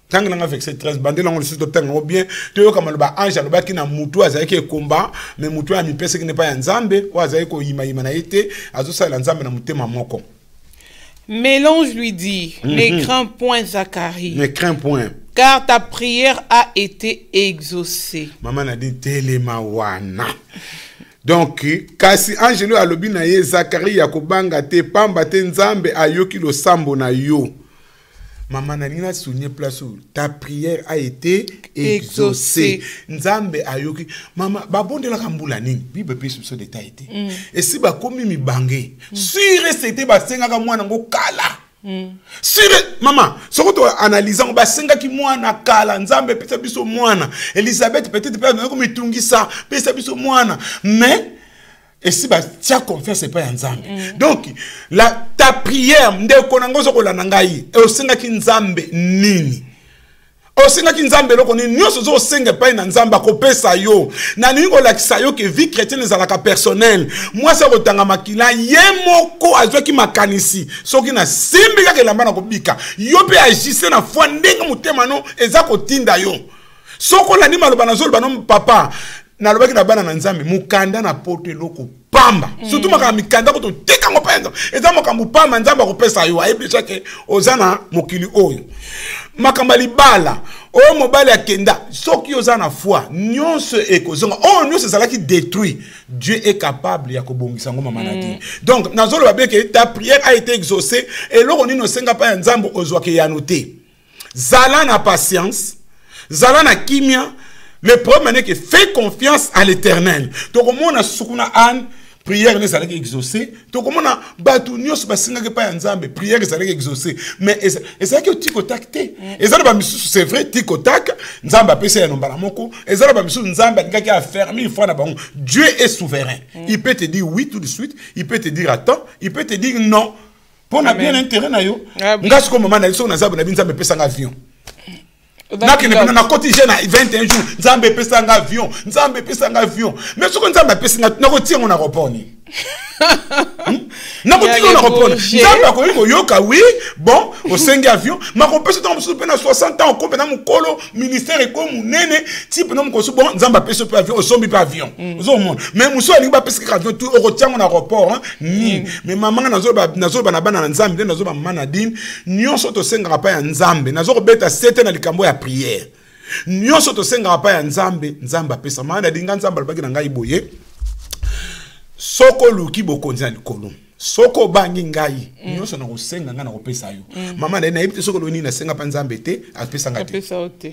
Tant que l'on verset 13, bandé l'on le sait bien, tu vois comme le bas ange le bas qui n'a moutou azaki e combat, mais moutou a mi pese qui n'est pas nzambe, ou azaki ko ima na été, azo sa nzambe na mouté mamoko. Mais l'ange lui dit, ne crains point Zacharie. Ne crains point. Car ta prière a été exaucée. Maman a dit telema wana. Donc, kasi angelo alobi na ye Zacharie yakobanga te pamba te nzambe ayoki lo sambo na yo. Maman n'a souligné place où ta prière a été exaucée. Nzambe ayoki. Maman, babonde la kambula nini. Bible plus sur ce détail été. Et si ba komi mi bangé. Sur c'était ba senga ka mwana ngo kala. Sur maman, sokoto analysant ba senga ki mwana kala. Nzambe pesa biso mwana. Elisabeth peut-être pas na ko mitungisa pesa biso mwana. Mais et si bah tiens confiance c'est pas un nzambe. Donc ta prière nde konangozo ko la nangai e osenga ki nzambe nini. Osenga ki nzambe loko nini nyoso zo osenga pa na nzamba ko pesa yo. Na ningo la kisayo ke vie chrétienne za la ka personnel. Moi ça kotanga makila yemoko azwa ki makanisi. Soki na simbi ka kelamba na ko bika. Yo pe agisse na foi ndenge mutema no eza ko tinda yo. Soko la ni maloba na zolo banom papa na lobaki na bana na nzambe mukanda na poto eloko pamba surtout makamba mikanda ko to teka ngo penda eza makambu pamba nzamba ko pesa yo ayebisa ke ozana mokili oyo makamba libala o mobali akenda soki ozana foi nyonso ekozonga o nyonso ezalaki détruit Dieu est capable ya kobongisa ngo mamanaki donc nazolo babé que ta prière a été exaucée et loko nino senga pa ya nzambo ozwa ke ya noter zala na patience zala na kimia. Le problème est que fais confiance à l'Éternel. Donc, on a sukuna an prière ne s'allait exaucer. Donc, on a batunios basinga que pas nzambe prière ne s'allait exaucer. Mais et ça que tiko takte. Et ça ba misu c'est vrai tiko tak nzamba pese ya nombala moko. Et ça ba misu nzamba ngaki a fermé une fois na bango. Dieu est souverain. Il peut te dire oui tout de suite, il peut te dire attends, il peut te dire non. Pour na bien intérêt na yo. Ngasi ko maman na so na nzamba na nzamba pesa nga avion. Na quotidien na 21 jours nzambe pesa nga avion nzambe pesa nga avion mais ce que nzambe pesa nga na ko tiengo na reponi na ko tiengo na reponi nzambe ko yiko yoka oui bon au 5 avion ma ko pesa dans soupe na 60 ans ko na mukolo ministère e ko munene type na mukoso bon nzambe pesa pe avion au sombi pa avion zo monde mais muso ali ba pesa ka avion tout au tiengo na report mais maman na zo ba na bana na nzambe na zo ba mama na din nyonso to senga pa ya nzambe na zo beta 7 na likambo ya prière nyonso to senga pa ya nzambe nzamba pesa mana dinga nzamba albaki na ngai boye soko luki bokonzi na likolo soko bangi ngai nyonso na kosenga nga na kopesa yo mama na yebite soko loni na senga pa nzambe te apesa nga te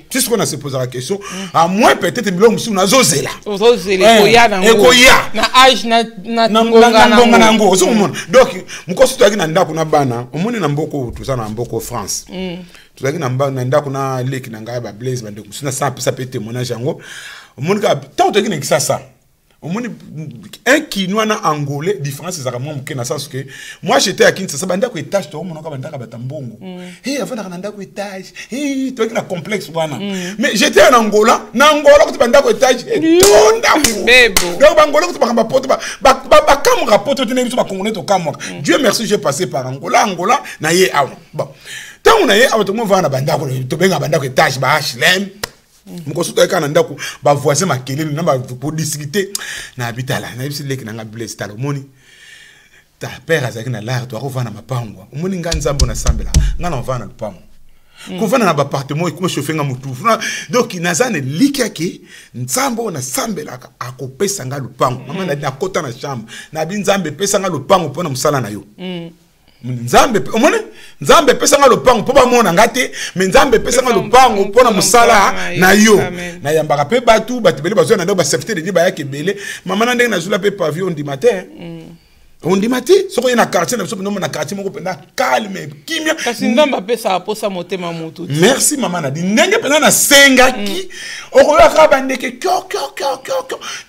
tu qu'on a se poser la question à moins peut-être biloko musu na zozela koya na age na ngonga nango so mona donc mukosi to na ndako na bana omoni na mboko tuza na mboko France tuzaki na ndako na leki na ngai ba Blaise bande kusina sa pesa pe témoignage yango omoni ka tant to ki ça omoni un Kinois na angolais différence c'est vraiment mke na sens que moi j'étais à Kinshasa banda ko étage to omona ka banda ka batambongo avant na ndako étage to ki na complexe bwana mais j'étais en Angola ko banda ko étage tonda bebo donc bangola ko bakamba poto ba kamera poto tene biso ba congolais to kamwa Dieu merci j'ai passé par Angola na ye awa bon tant on a ye awa to mo vana banda ko to benga banda ko étage ba HLM mukoso to kana ndako ba voisin makelele na ba pour discuter na habitala na bisi leki na nga Blaise talo moni ta père azaki na l'art to akova mapangwa omoni nga nzambo na sambela nga na vana lupango ko vana na ba appartement e ko chauffer nga mutu donc nazane likaki nzambo na sambela akopesa nga lupango mama na kota na chambre na bi nzambe pesa nga lupango pona musala na yo Nzambe omone Nzambe pesa nga lopango po ba mona ngate mais Nzambe pesa nga lopango pona musala na yo na yambaka pe batu batibeli bazo na ndo ba safety de ba yake bele mama na ndenge na zula pe pavillon di matin on dit mati soko ina quartier na biso na quartier moko penda calme kimia kasi Nzambe pesa aposa motema mutu merci mama na di ndenge penda na senga ki okoya ka bandeke kyo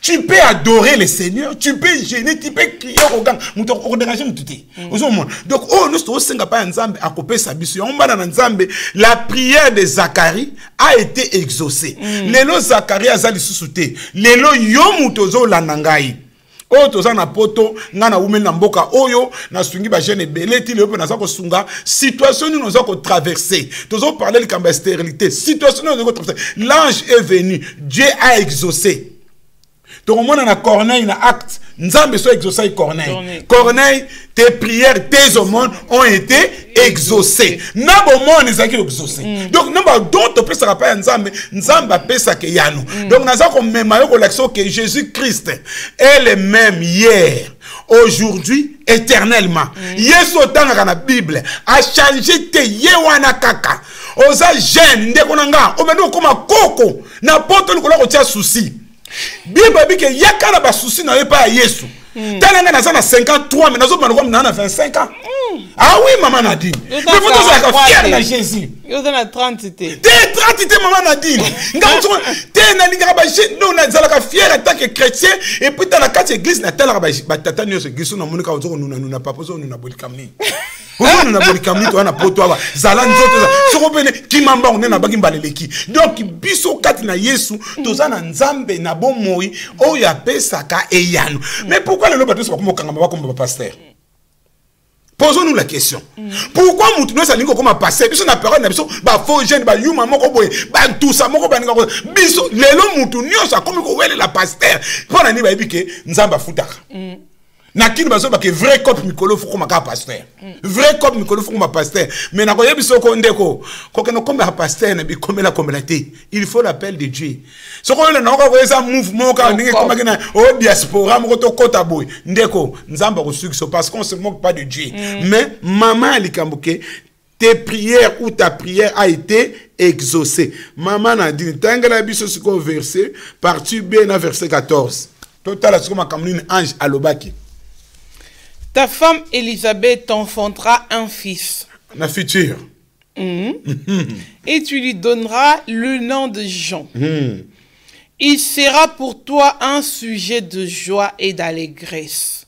tu peux adorer le Seigneur tu peux gêner tu peux crier au gang mutu ko déranger mutu te ozomona donc nous to senga pa Nzambe akopesa biso yo mbana na Nzambe la prière de Zacharie a été exaucée lelo Zacharie azali susute lelo yo mutu zo lanangai oyo toza na poto nga na umeli na mboka oyo na sungi ba jeune belé ti le pe na za ko sunga situation nous nous ko traverser tozo parler le kamba stérilité situation nous ko traverser l'ange est venu Dieu a exaucé to mona na Corneille na acte Nzambe so exaucé Corneille tes prières tes aumônes ont été exaucées na bo monde ezaki exaucé donc namba d'autres peut se rappeler Nzambe pesa ke yano donc naza ko mema yo ko l'action que Jésus-Christ est le même hier aujourd'hui éternellement Yesu tanga na Bible a changé te yewana kaka oza jeune ndeko nanga o meno koma koko na poto likola ko tia souci Bible bike yakana ba souci na yepa Yesu Talanga na 53 mais nazo banoko na 25 ans. Ah oui maman Nadine. Mais faut toujours fier na Jésus. Yo na 30 té. Té 30 té maman Nadine. Ngam té na linga ba non na zala ka fier en tant que chrétien et puis dans la quatre église na tala ba tata nyo se giso na monika ozo na papa zo na bolikamni. On na bolikamni to na poto aba zala nzoto soko pene kimamba on na baki mbaleleki. Donc biso kati na Yesu toza na Nzambe na bomoi o ya pesa ka eyano. Mais pourquoi le loba to so comme kangamba comme pasteur? Posons-nous la question. Pourquoi nous sommes comme passer biso na parole na biso ba faux jeune ba yuma moko boy ba tout ça moko ba ninga biso lelo mutu nyosa comme ko wele la pasteur pour na ni ba bike Nzamba futaka. Na kini bazo ba ke vrai cop mikolo fuko maka pasteur. Vrai cop mikolo fuko ma pasteur. Mais na ko yebiso ko ndeko ko ke no kombe ha pasteur na bi komela komelaté. Il faut l'appel de Dieu. So ko na ko eza mouvement ka ndenge comme na o diaspora moko to kota boy. Ndeko Nzamba ko succès parce qu'on se moque pas de Dieu. Mais maman likambuke tes prières ou ta prière a été exaucée. Maman a dit tangala biso siko verset partie B na verset 14. Total siko makamuni ange alobaki. Ta femme Élisabeth t'enfantera un fils. La future. Et tu lui donneras le nom de Jean. Il sera pour toi un sujet de joie et d'allégresse.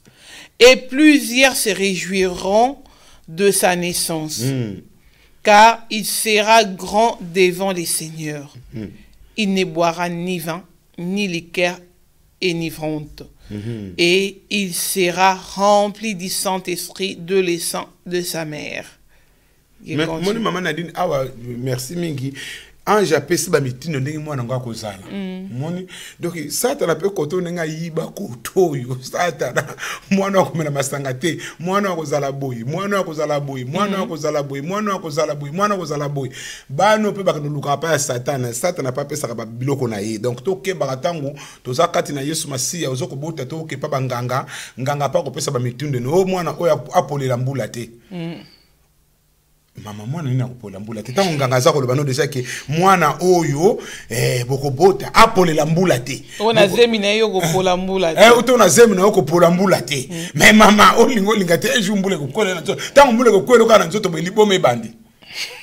Et plusieurs se réjouiront de sa naissance. Car il sera grand devant les seigneurs. Il ne boira ni vin, ni liqueur enivrante. Et il sera rempli du Saint-Esprit de l'essence de sa mère. Mon maman Nadine, merci mingi. Ange apesi ba mitino ndenge mwana ngo akozala. Moni donc Satan pe koto nenga yiba koto yo Satan mwana akomela masanga te mwana akozala boyi mwana akozala boyi mwana akozala boyi mwana akozala boyi mwana akozala boyi bano pe bakanuluka pa ya Satan pa pesa ka biloko na ye donc to ke bakatango toza kati na Yesu Masiya ozoko bota to ke pa banganga nganga pa ko pesa ba mitino no mwana oya apolela mbula te. Mama mwana nina kupola mbula te tango nganga za koloba no déjà que mwana oyo bokobota apolela mbula te ona zemi na yo kopola mbula te utona zemi na yo kopola mbula te mais mama olingo linga te eju mbule kokolela nzoto tango mbule kokolela kana nzoto belibome bandi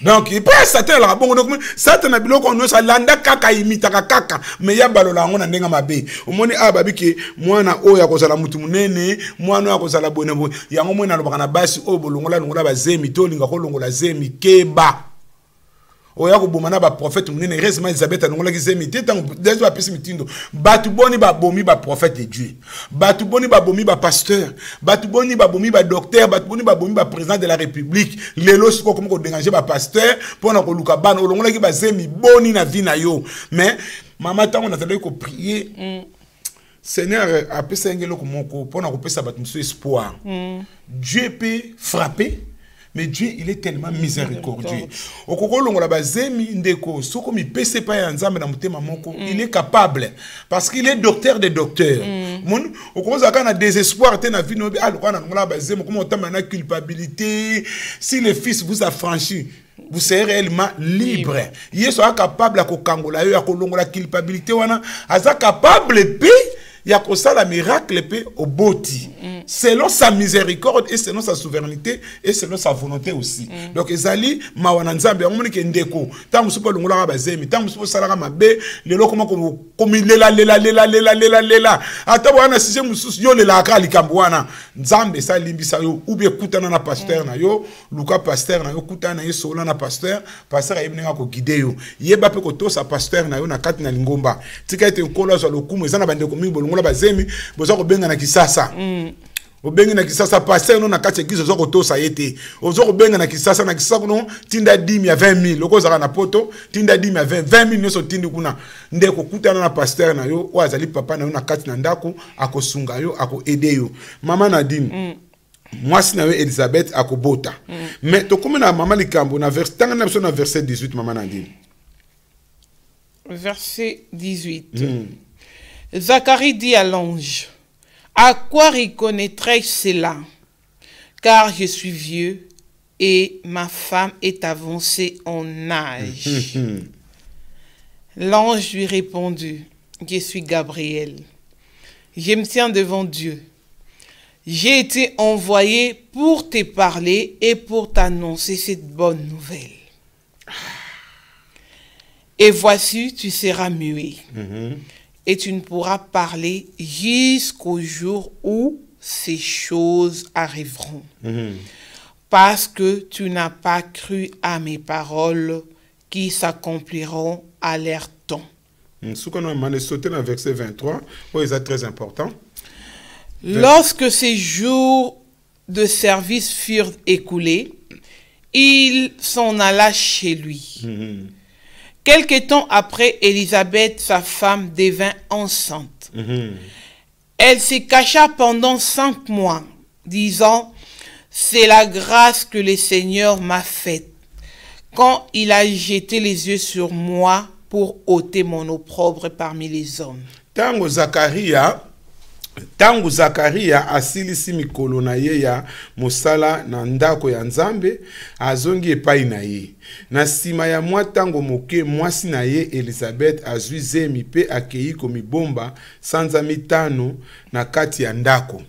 donc il peut Satan la bongo donc Satan biloko no sa landa kaka imitaka kaka mais ya balola ngona ndenga mabe omoni babiki mwana oyo akozala mutu munene mwana akozala bonebo yango mwana lobaka na basi oyo bolongola longola bazemi to linga ko longola zemi keba oya ko bomana ba prophète munene heureusement Elisabeth longola zemi te tango dezo apesi mitindo batu boni ba bomi ba prophète de Dieu batu boni ba bomi ba pasteur batu boni ba bomi ba docteur batu boni ba bomi ba président de la République lelo siko comme ko déranger ba pasteur pona ko luka bana longola ki ba zemi boni na vie na yo mais maman tango na tele ko prier Seigneur apesa ngelo ko moko pona ko pesa batu espoir Dieu peut frapper Mais Dieu, il est tellement miséricordieux. Okokolongola bazemi ndeko, soko mi pese pa ya nzambe na mutema moko, il est capable parce qu'il est docteur des docteurs. Mon okoza kana désespoir te na vie no a lokana ngola bazemi comment on na culpabilité. Si le fils vous a franchi, vous serez réellement libre. Yesu est capable à kokangola yo ya kolongola culpabilité wana, aza capable pe ya kosala miracle pe au boti. Selon sa miséricorde et selon sa souveraineté et selon sa volonté aussi. Donc ezali mawana nzambe omoni ke ndeko tangu supo longola bazemi tangu supo salaka mabe lelo koma komi lela ata wana sije mususu yo lela ka likambo wana nzambe sa limbisa yo ou bien kutana na pasteur na yo luka pasteur na yo kutana yo sola na pasteur ayebinga ko guider yo yeba pe ko tosa pasteur na yo na kati na lingomba tika ete nkolo zo lokumu ezana bandeko mingi bolongola bazemi boza ko benga na kisasa obengi na kisasa passer no na kati église ozo kotosa yete ozo kobenga na kisasa kuno tinda 10 ya 20 000 loko zaka na poto tinda 10 ya 20 000 nyoso tindi kuna ndeko kutana na pasteur na yo o azali papa na yo na kati na ndako akosunga yo ako aider yo mama Nadine mwasi na yo Elisabeth akobota mais to comme na mama likambo na verset tanga na verset 18 mama Nadine verset 18 Zacharie dit à l'ange: à quoi reconnaîtrai-je cela? Car je suis vieux et ma femme est avancée en âge. L'ange lui répondit: je suis Gabriel. Je me tiens devant Dieu. J'ai été envoyé pour te parler et pour t'annoncer cette bonne nouvelle. Et voici, tu seras muet. Et tu ne pourras parler jusqu'au jour où ces choses arriveront. Parce que tu n'as pas cru à mes paroles qui s'accompliront à leur temps. Ce qu'on a sauté dans le verset 23, c'est très important. Lorsque ces jours de service furent écoulés, il s'en alla chez lui. Quelque temps après, Élisabeth, sa femme, devint enceinte. Elle se cacha pendant 5 mois, disant: c'est la grâce que le Seigneur m'a faite, quand il a jeté les yeux sur moi pour ôter mon opprobre parmi les hommes. Tango Zakaria asilisi mikolo na ye ya mosala na ndako ya Nzambe azongi epai na ye. Na sima ya mwa tango moke mwasi na ye Elisabeth azwi zemi pe akei komibomba sanza mitano na kati ya ndako.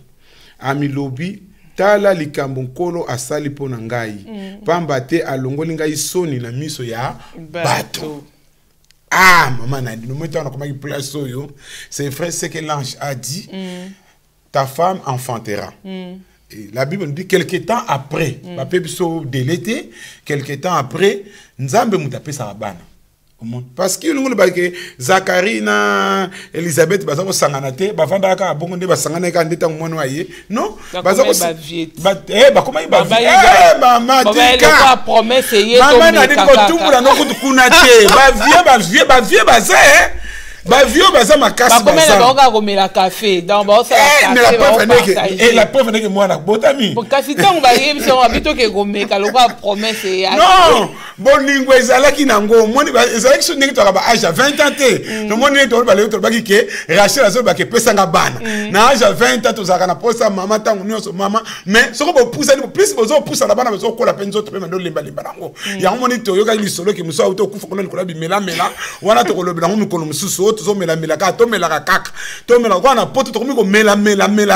Amilobi: tala likambo nkolo asali po na ngai. Pamba te alongoli ngai soni na miso ya bato. Ah, maman Nadine, c'est vrai ce que l'ange a dit. Ta femme enfantera. Et la Bible nous dit quelque temps après, quelque temps après, Nzambe mutape sarabana. Parce que nous avons Zacharie na Elisabeth baza ko sangana te bavanda ka bongo nde basangana ka ndeta mwana waye non baza ko bakoma mama tika promesse ye to mama na diko tumura no kutukuna te bavie baza vieux baza makasi baza ba komela café dans ba ça la preuve n'est que moi na botami kasi tango ba yebiso abito ke komeka lokwa promesse ya non bolingo ezalaki nango moni ezalaki so ndenge to ba âge 20 ans te no moni to ba le to ba ki ke Rachel azo ba ke pesanga bana na âge 20 ans to zaka na posa mama tango nyonso mama mais soko bo pousa ni plus bozo pousa na bana bozo kola penzo to pe mando lemba nango ya moni to yoka lisolo ke muso auto kufa kono kola bi mela wana to kolobela ngo mikolo mususu to mela kaka to mela kaka to mela kwa na poto to komiko mela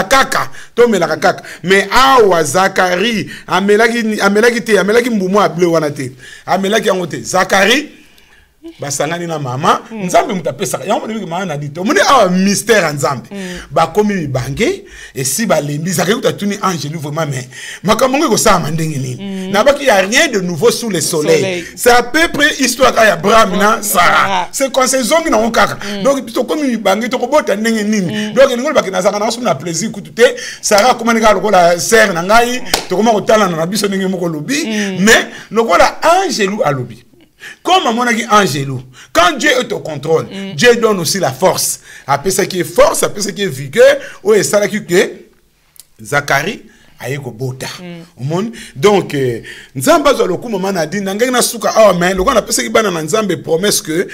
kaka to mela kaka mais awa Zacharie amelaki te amelaki mbumu a bleu wana te amelaki yango te Zacharie basangani na mama Nzambe mutapesa yango ndenge mama na dito mune awa mystère Nzambe ba komi mibange et si ba lembi Zacharie utatuni ange lui vraiment mais makambo ngo sa mandenge nini na baki y a rien de nouveau sous le soleil c'est à peu près histoire ya Abraham na Sarah c'est quand ces hommes na okaka donc to komi mibange to kobota ndenge nini donc ngo baki na zaka na so na plaisir kutute Sarah komanika lokola sœur na ngai to koma kotala na biso ndenge moko lobi mais lokola ange lui alobi. Comme mon ami Angelo, quand Dieu est au contrôle, Dieu donne aussi la force. Après ce qui est force, après ce qui est vigueur, ou est ça que Zacharie aye ko bota omoni donc nzambe azwa lokumu mama Nadine na ngenge na suka awa mais lokwa na pesa ki bana na nzambe promesse que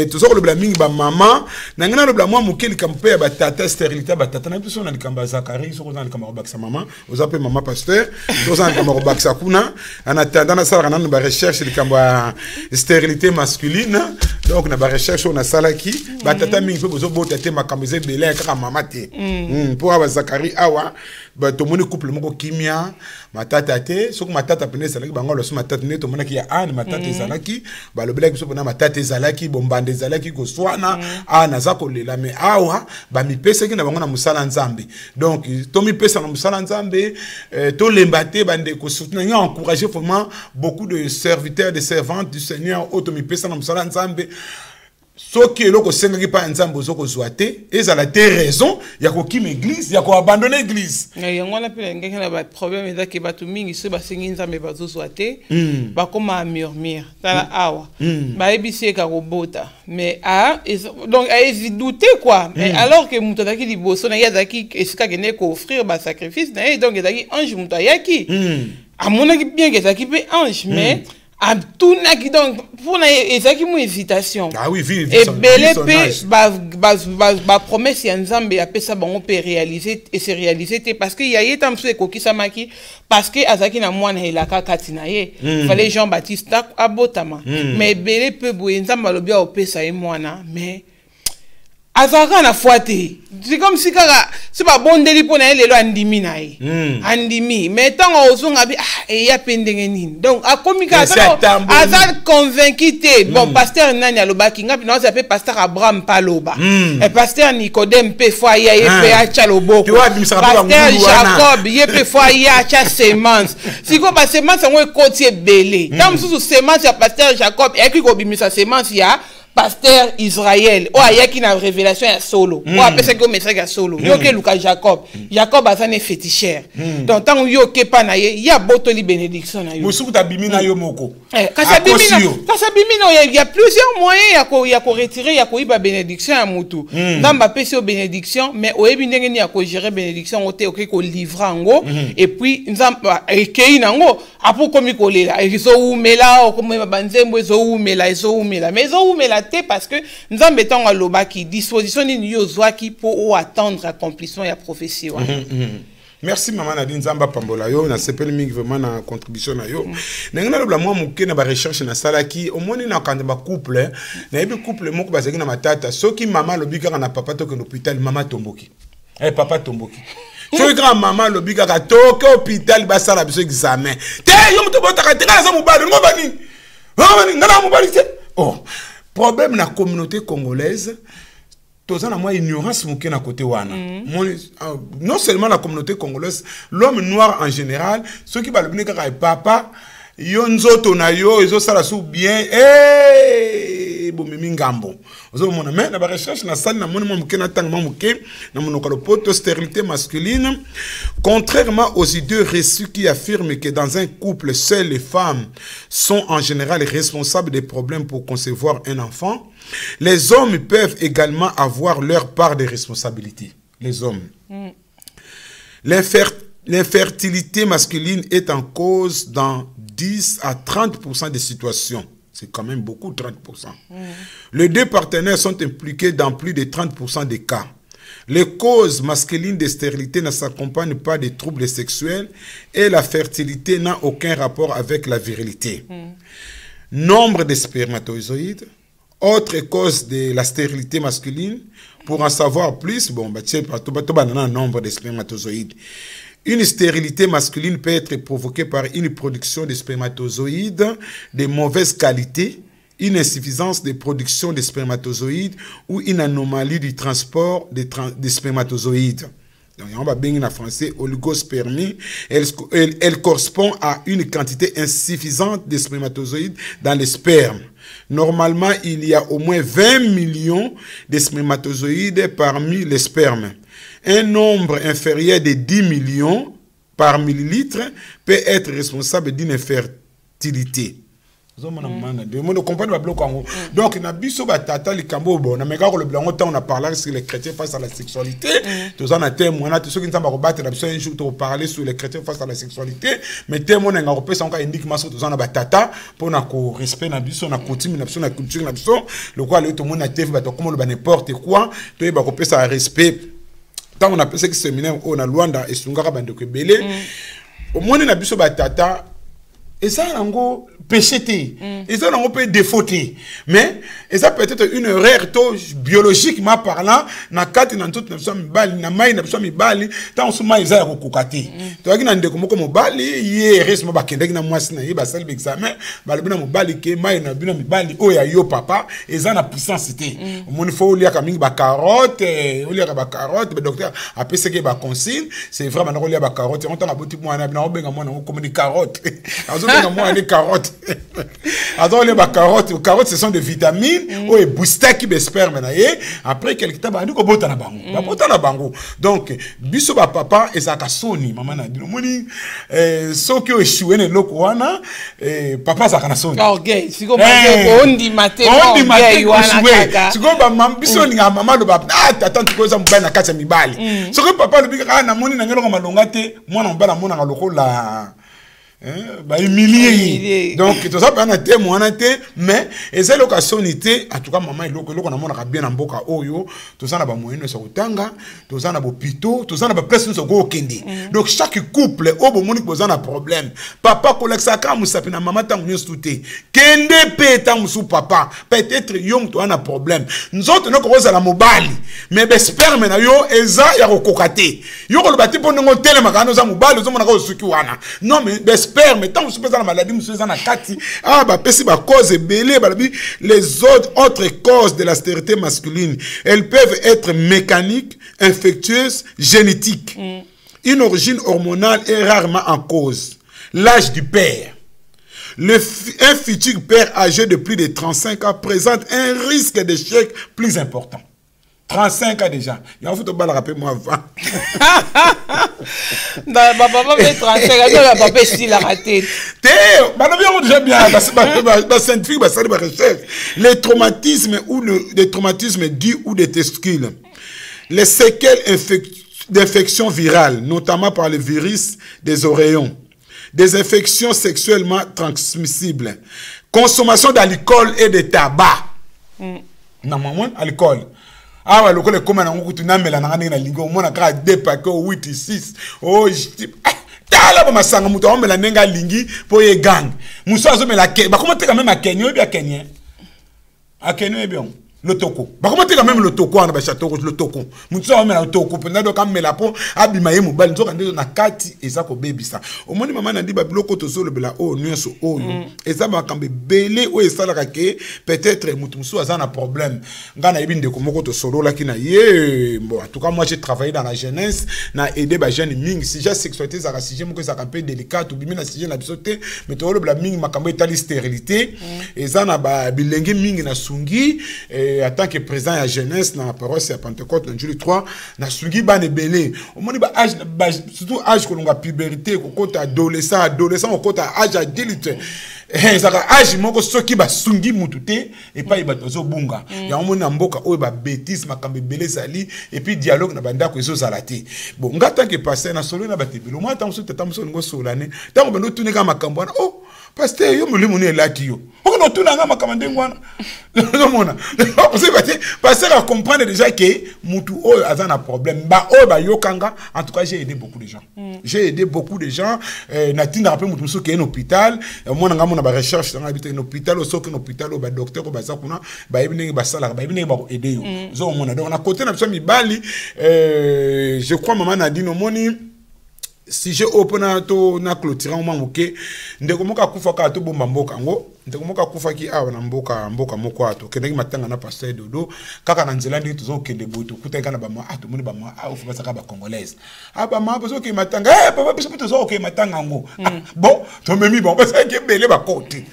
tozoko lobela mingi ba mama na ngena lobela mwa mokeli kampe ya batata stérilité batata na biso na likamba Zakari soko na likamba baksa mama ozape mama pasteur toza na likamba baksa kuna ana tendana sala na ba recherche likamba stérilité masculine donc na ba recherche on a salaki batata mingi pe bozo bota te makambo ezebele kaka mama te pour aba Zakari awa ba to moni couple moko kimia matata te soko matata pene salaki bango lo so matata ne to mona ki ya an matata ezalaki ba lobela biso pona matata ezalaki bombande ezalaki ko swana ana za ko lela me awa ba mi pesa ki na bango na musala nzambe donc to mi pesa na musala nzambe to lembate bande ko soutenir encourager vraiment beaucoup de serviteurs de servantes du Seigneur auto mi pesa na musala nzambe soki eloko sengaki pa nzambe ozoko zwa te ezala te raison ya kokima église ya koabandonne église yango wana mpe ngenge na baproblème ezaki bato mingi so basengi nzambe bazozwa te bakoma murmure tala awa bayebisi eka kobota mais donc aezidute quoi mais alors que moto azalaki liboso na ye azalaki esika akende koofrir basacrifice na ye donc ezalaki ange moto ayaki amonaki bien ke ezalaki mpe ange mais Abtunaki donc pour ezaki mo hésitation. Ah oui, vive. Et belé ba promesse ya Nzambe apesa bango pe réaliser et se réaliser parce que ya yetam so ekokisa maki parce que azaki na mwana elaka katina ye. Fallait Jean-Baptiste abotama. Mais belé pe boye Nzambe alobia opesa ye mwana mais azaka na foite. C'est comme si kaka c'est pas bon deli pona lelo andimi na ye. Andimi mais tango ozonga bi e ya pendenge nini. Donc akomika azal convaincu te. Bon pasteur nani alobaki ngapi na ça peut pasteur Abraham Paloba. Et pasteur Nicodème pe fois ya pe acha loboko. Pasteur Jacob ye pe fois ya acha semence. Siko ba semence ngo ekotie belé. Tam sous semence ya pasteur Jacob et ki ko bimisa semence ya pasteur Israël o ayaki na révélation ya solo o apesa ko message ya solo yo ke Luka Jacob azane féticheur donc tant yo ke pa na ye ya botoli bénédiction na yo musuku ta bimina yo moko kasa bimina il y a plusieurs moyens ya ko retirer ya ko iba bénédiction ya mutu ndamba pesi o bénédiction mais o ebi ndenge ni ya ko gérer bénédiction o te o ke ko livrer ngo et puis nzamba ekei nango apo komi ko lela ezo umela o komi banzembo ezo umela mais ezo umela parce que nous en mettons à l'oba qui disposition ni qui pour attendre accomplissement et prophétie. Merci maman Nadine Zamba Pambola yo na sepel mingi vraiment na contribution na yo. Nengena lobla moi muke na ba recherche na salaki au moins na kanda ba couple na yebi couple moko bazaki na matata soki mama lobika na papa to ke l'hôpital mama tomboki. Papa tomboki. Soki grand maman lobika ka to ke hôpital ba sala biso examen. Te yo muto bota ka tenga za mubali ngobani. Ngana mubali te. Oh. Problème na communauté congolaise, tous en moi ignorance mouké na côté wana. Non seulement la communauté congolaise, l'homme noir en général, ceux qui parlent bien papa, yonzo tonayo, ils ont ça sous bien, bomimi ngambo. Ozo mona mais na ba recherche na salle na monument mouké na tang mouké na monokalo poto stérilité masculine. Contrairement aux idées reçues qui affirment que dans un couple, seules les femmes sont en général responsables des problèmes pour concevoir un enfant, les hommes peuvent également avoir leur part de responsabilité. Les hommes. L'infertilité masculine est en cause dans 10 à 30% des situations. C'est quand même beaucoup, 30%. Les deux partenaires sont impliqués dans plus de 30% des cas. Les causes masculines de stérilité ne s'accompagnent pas des troubles sexuels et la fertilité n'a aucun rapport avec la virilité. Nombre de spermatozoïdes, autre cause de la stérilité masculine, pour en savoir plus, bon, bah, tiens, nombre de spermatozoïdes. Une stérilité masculine peut être provoquée par une production de spermatozoïdes de mauvaise qualité, une insuffisance de production de spermatozoïdes ou une anomalie du transport des spermatozoïdes. Donc, on va bien en français, oligospermie. Elle correspond à une quantité insuffisante de spermatozoïdes dans les spermes. Normalement, il y a au moins 20 millions de spermatozoïdes parmi les spermes. Un nombre inférieur de 10 millions par millilitre peut être responsable d'une infertilité. Donc, na biso batata likambo bon, na meka le blanc on a parlé sur les chrétiens face à la sexualité. Tous en a témoin, na tous ceux qui ne savent pas battre na biso un jour pour parler sur les chrétiens face à la sexualité, mais témoin na ngopé ça encore indiquement sur tous en batata pour na ko respect na biso na coutume na biso na culture na biso, le quoi le tout monde na TV ba to comme le n'importe quoi, to ba kopé ça respect. Tant on appelle ça que séminaire on a Luanda et Sungara bande ko belé. Au moins na biso batata et ça nango péché et ça nango peut défauter mais et ça peut être une erreur biologiquement parlant na kati na toute na mibali na mai na mibali tant suma isa ko kokati to akina ndeko moko mobali ye resmo bakendeki na mwasi na ye ba sali examen balibina mobali ke mai na bina mibali o ya yo papa et ça na puissance té mon faut lire ka mingi ba carotte o lire ba carotte le docteur a pensé que ba consigne c'est vraiment na lire ba carotte on t'a boti mwana na obenga mwana comme des carottes moi les carottes. Alors les carottes, ce sont des vitamines ou des boosters qui sperme na ye. Après quelque temps, nous bota na bango. Ba bota na bango. Donc biso ba papa et ça kasoni maman na dit moni so ki o échoué ne loko wana papa ça kana soni. OK, si ko ba on dit maté wana. Si ko ba mam biso ni maman do ba tata ko za mbana na kati mibali. So ko papa le bika na moni na ngelo malonga te mwana mbana mona na loko la bah humilié donc tout ça pas na témoin mais et c'est l'occasion était en tout cas maman il loko na mona ka bien en boka oyo tout ça na ba moyenne so utanga tout ça na bo pito tout ça na ba place so go kende donc chaque couple au bo moni boza na problème papa koleksa ka musapi na maman tangu nyosute kende peta musu papa peut-être yong to na problème nous autres no ko za mobali mais be sperme na yo eza ya kokokate yo ko bati po ngo tele makano za mobali zo mona ko suki wana non mais sperme tant que vous la maladie monsieur na kati ah ba pesi ba cause belé les autres causes de la stérilité masculine elles peuvent être mécaniques, infectieuses, génétiques. Une origine hormonale est rarement en cause. L'âge du père. Un futur père âgé de plus de 35 ans présente un risque d'échec plus important. 35 ans déjà. Il faut te rappeler moi avant. Papa fait 35 ans, papa s'il a raté. Déjà bien, scientifique, les traumatismes dus ou des testicules, les séquelles d'infections virales, notamment par le virus des oreillons, des infections sexuellement transmissibles, consommation d'alcool et de tabac. Normalement, alcool. Ah ouais, le col est comme un coup tu n'as pas la lingo, mon a deux paquets 8 et 6. Oh, tala ba masanga muto on me la nenga lingi pour y gang. Muso azo me la ke. Ba comment te quand même à Kenya bien Kenya. À Kenya bien. Le toko. Ba comment te quand même le toko na ba château le toko. Muso on me la toko pendant do kam me la po abima ye mobile nzo kande na kati eza ko baby ça. Au moni maman na dit ba biloko to so le bela o nyonso o. Eza ba kambe belé o esala ka ke peut-être muso aza na problème. Ngana yebi ndeko moko to solo la kina ye bon en tout cas moi j'ai travaillé dans la jeunesse na aider ba jeune ming si j'ai sexualité ça sujet moko ça un peu délicat ou bimi na sujet na bisoté mais to le bla ming makambo etali stérilité eza na ba bilenge ming na sungi en tant que président de la jeunesse dans la paroisse à Pentecôte le jeudi 3 na sungi ba nebelé au moins ba âge surtout âge que l'on a puberté ko kota adolescent au kota âge adulte ezaka âge moko soki ba sungi mutute et pas ba tozo bunga ya omona mboka oyo ba bêtise makambe belé sali et puis dialogue na banda ko ezo zalati bon ngata que passer na solo na batebelo moi tant so tata so ngo solane tant bando tunika makambo na oh pasteur yo mulimo ne laki yo okono tunanga makambo ndengwana nomona pasteur a comprendre déjà que mutu oyo azana problème ba oyo ba yokanga en tout cas j'ai aidé beaucoup de gens j'ai aidé beaucoup de gens na tinda rappel mutu so qui est en hôpital moi nga na ba recherche dans habiter un hôpital au soki un hôpital au ba docteur au ba zakuna ba ibine ba sala ba ibine ba aider yo zo mona donc na côté na biso mibali je crois maman na dit no moni si j'ai open to na clôturer au moment OK ndeko moka kufa ka to bomba mboka ngo ndeko moka kufa ki awa na mboka moko ato keneki matanga na pasteur dodo kaka na nzela ndi tuzo kende boto kuteka na ba ma ato moni ba ma ofu ba saka ba congolaise aba ma bazo ke matanga papa biso tuzo ke matanga ngo bon to memi bon parce que belé ba côté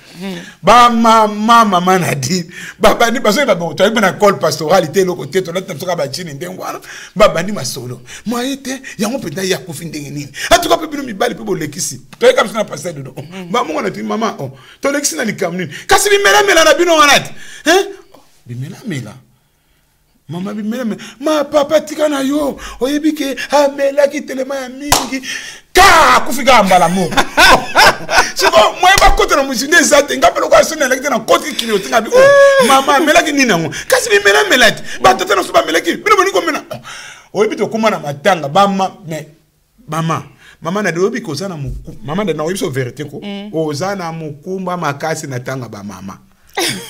ba mama na dit baba ni bazo ba bon to na col pastoralité lo côté to na tsoka ba chini ndengwana baba ni masolo moi été yango penda ya kufi ndenge nini En tout cas, bino mibali pe bolekisi. To comme ça na passer dedans. Maman on a dit maman, oh, to lekisi na likamni. Kasi bimela na bino wanati. Hein? Bimela. Maman bimela ma papa tika na yo. Oyebi ke amela ki telema ya mingi. Ka kufika mbala mo. Siko moi ba kote na musine zate ngapelo kwa sone lekite na kote kilo tinga bi. Maman amela ki nina ngo. Kasi bimela ti. Ba tata na suba amela ki. Bino boni ko mena. Oyebi to kuma na matanga bama mais mama na dobi ko za na muku mama na oyebi vérité ko oza na mukumba makasi na tanga ba mama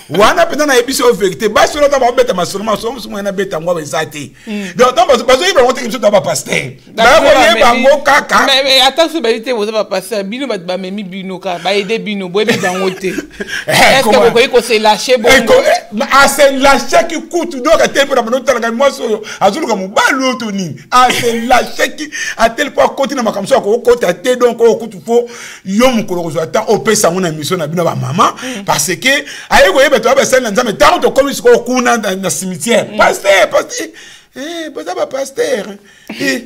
wana pena na ebiso vérité ba solo ta ba beta masolo so na beta ngwa bezati donc ba so iba wote kimso ta ba pasteur ba ko ye ba ngo kaka mais attends so ba ite wo ba pasteur bino ba memi bino ka ba aider bino bo be dans wote est-ce que ko se lâcher bon a se lâcher qui coûte donc à tel point na nota na moi so azulu comme ba l'autre ni a se lâcher qui à tel point continue na makamso ko côté te donc ko coûte faut yo mukolo ko ata o pesa ngona mission na bino ba mama parce que aye ko yebe to ba sel nzambe tant to comme ko kuna na cimetière pasteur pasteur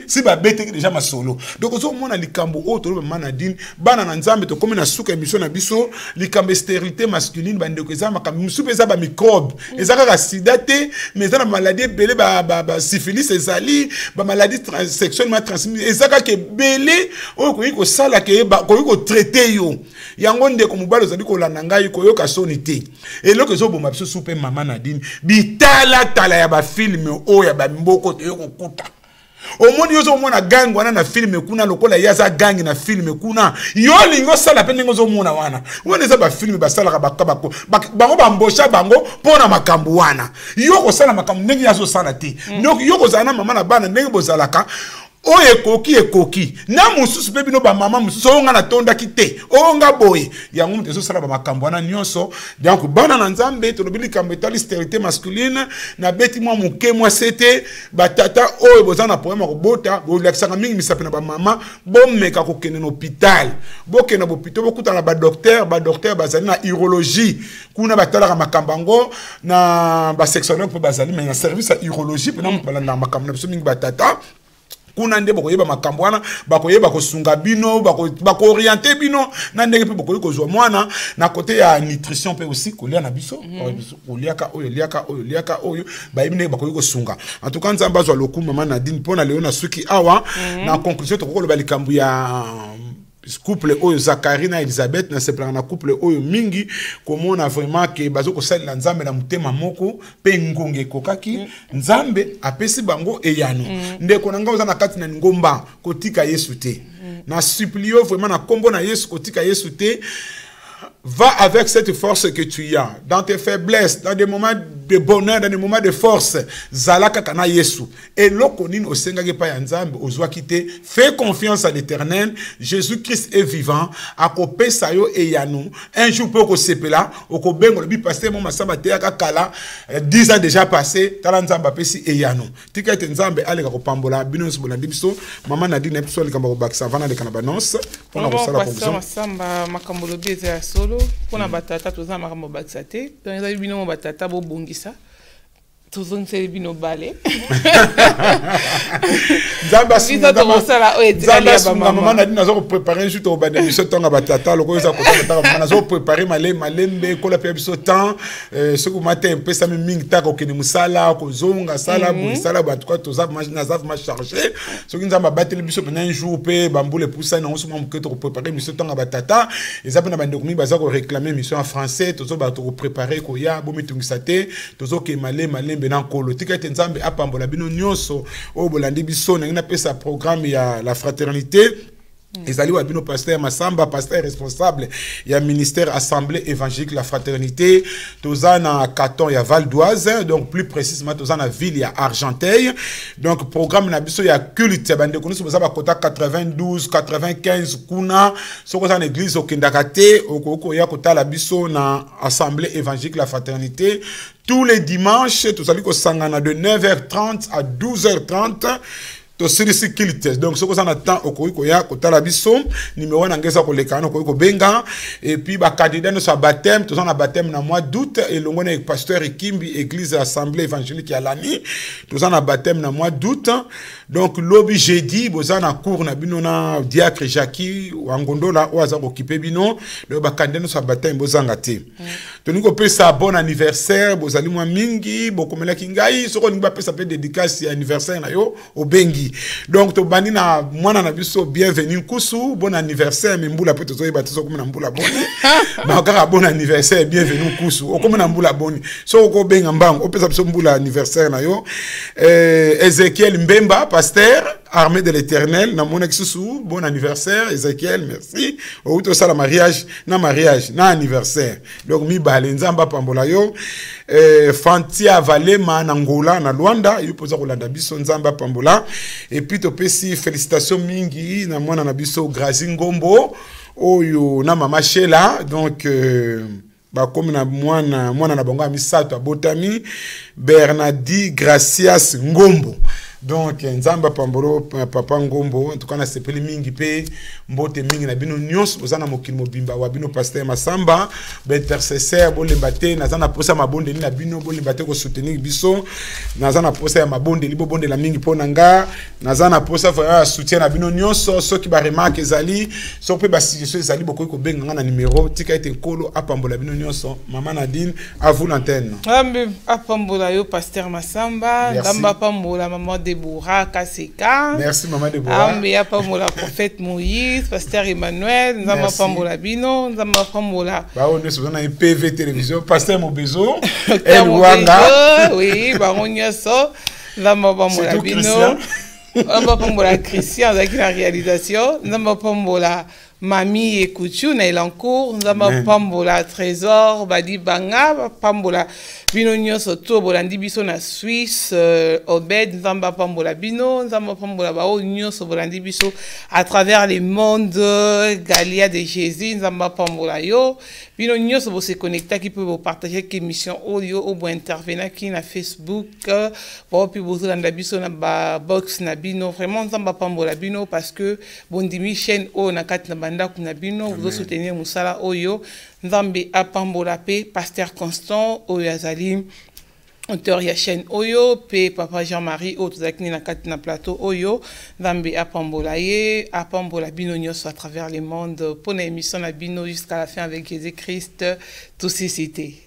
si ba bete déjà ma solo donc zo mona likambo o to manadine bana na nzambe to comme na suka émission na biso likambo stérilité masculine bande ko za makambo musupe za ba microbe ezaka ka sida te mais za na maladie belé ba syphilis ezali ba maladie sexuellement transmissible ezaka ke belé o ko sala ke ba ko traiter yo yango ndeko mobalo zali ko landa ngai ko yoka soni te eloko zo bomba biso supe mama nadine bitala tala ya ba film o ya ba mboko te yoko kuta omoni yozo mona gang wana na film kuna lokola yaza gang na film kuna yo lingo sala pe ningo zo mona wana wona za ba film ba sala bakabako bango bambosha bango pona makambu wana yo ko sala makambu ndenge yazo sala te yo ko zana mama na bana ndenge bozalaka o ekoki na mususu pe bino ba mama mususu nga na tonda kite o nga boye yango mtezo sala ba makambo wana nyonso donc bana na nzambe to lobili kambo etali stérilité masculine na beti mwa muke mwa sete batata o bozana problème ko bota bo laksanga mingi misape na ba mama bo meka ko kene no hôpital bo kene bo hôpital bo kuta na ba docteur bazali na urologie kuna batala ka makambango na ba sexologue pe bazali mais na service à urologie pe na mbala na makambo na biso mingi batata kuna nde bokoyeba makambo wana bakoyeba kosunga bino bako orienter bino na ndenge pe bokoyi kozwa mwana na côté ya nutrition pe aussi kolia na biso oliaka oyo bayibi ndenge bakoyi kosunga en tout cas nzambe azwa lokumu mama Nadine pona leo na suki awa na conclusion tokoloba likambo ya couple oyo Zakari na Elizabeth na sepelanga na couple oyo mingi komona vraiment ke bazo ko salela nzambe na mutema moko pe ngonge kokaki nzambe apesi bango eyano ndeko nanga oza na kati na ngomba kotika Yesu te na supplio vraiment na kombo na Yesu kotika Yesu te. Va avec cette force que tu as dans tes faiblesses, dans des moments de bonheur, dans des moments de force. Zalaka kana Yesu. Et lokonin osenga ke pa ya nzambe ozwa kite. Fais confiance à l'Éternel. Jésus-Christ est vivant. Akope sayo e yanu. Un jour peut ko sepela, oko bengo bi pasteur mon masamba te aka kala 10 ans déjà passé, tala nzamba pesi e yanu. Tika ete nzambe ale ka kopambola bino so bolandi biso. Mama Nadine episode likamba ko baksa vana de kana banonce. Pona ko sala conclusion. Masamba makambolo beza solo. Pona batata toza makambo bakisa te donc ezali bino batata bobongisa tozongiseli bino bale mama Nadine nazo préparer juste au bande biso tonga batata loko eza kota mama nazo préparer malembe kola pe biso temps ce que matin pe ça mingi ta ko kene musala ko zonga sala musala ba tout toza na zaf ma charger ce que nzamba bateli biso pendant un jour pe bambule poussa na on se mom que to préparer biso tonga batata eza pena bande komi baza ko réclamer mission en français tozo ba to préparer ko ya bo mitungisa te tozo ke malembe na kolo tika ete nzambe apambola bino nyonso o bolandi biso na pesa programme ya la fraternité. Ezali wa bino pasteur Masamba, pasteur responsable ya ministère assemblée évangélique la fraternité tozana Caton ya Val d'Oise, donc plus précisément tozana ville ya Argenteuil. Donc programme na biso ya culte bande konusu boza ba kota 92 95 kuna soko za église okendakate okoko ya kota la biso na assemblée évangélique la fraternité tous les dimanches tozali ko sangana de 9h30 à 12h30. to silisi kiltes donc soko ça na temps okoki koya kotala biso numéro na ngesa ko lekana okoki ko benga et puis ba candidat no sa baptême to na baptême na mois d'août et longo na pasteur Ekimbi église assemblée évangélique ya Lani to na baptême na mois d'août donc lobby jeudi boza na cours na bino na diacre Jackie wangondola oaza occupé bino le ba candidat no sa baptême bozanga te to niko pesa bon anniversaire bozali mwa mingi bokomela kingai soko ninga pesa pe dédicace anniversaire na yo obengi donc to bani na mwana na biso bienvenue kusu bon anniversaire mbula pe to zoyeba to soko na mbula boni ba kaka bon anniversaire bienvenue kusu okoma na mbula boni so ko benga mbango opesa biso mbula anniversaire na yo Ezekiel Mbemba pasteur armée de l'Éternel na mon exusu bon anniversaire Ezekiel merci au to sala mariage na anniversaire donc mi balenza pambola yo Fantia Valema na Angola na Luanda yo poza kolanda biso nzamba pambola et puis to pesi félicitations mingi na mwana na biso Grazi Ngombo oyo na mama Shela donc ba comme na mwana na bongo misato abotami Bernardi Gracias Ngombo donc nzamba pambolo papa Ngombo en tout cas na sepeli mingi pe mbote mingi na bino nyos ozana mokili mobimba wa bino pasteur Masamba intercesseur bolembate nazana posa mabonde na bino bolembate ko soutenir biso nazana posa ya mabonde libo bonde la mingi pona nga nazana posa fa soutien na bino nyos soki ba remarque ezali so pe ba suggestion ezali boko ko benga na numéro tika ete kolo apambola bino nyos maman Nadine à vous l'antenne apambola yo pasteur Masamba ndamba pambola maman Deborah Kaseka. Merci maman Deborah. Ambe ya pambola prophète Moïse, pasteur Emmanuel, nzamba pambola bino, nzamba pambola. Ba on est sur un PV télévision, pasteur Mobezo, El Wanga. Oui, ba onyoso, nzamba pambola bino. Nzamba pambola Christian avec la réalisation, nzamba pambola Mami et Kouchou na Elancourt, nzamba pambola Trésor, badi banga pambola bino nyonso to bolandi biso na Suisse, Obed nzamba pambola bino, nzamba pambola bao nyonso bolandi biso à travers les mondes, Galia de Jésus, nzamba pambola yo, bino nyonso bo se connecter qui peut vous partager l'émission audio ou bo intervenir qui na Facebook, bo pi bo zolanda biso na ba box na bino, vraiment nzamba pambola bino parce que bondimi chaîne o na kat na banda kuna bino vous soutenir musala oyo nzambe apambola pe pasteur Constant oyo azali auteur ya chaîne oyo pe papa Jean-Marie o tozakini na kati na plateau oyo nzambe apambola ye apambola bino nyonso à travers le monde pour une émission na bino jusqu'à la fin avec Jésus-Christ tout cité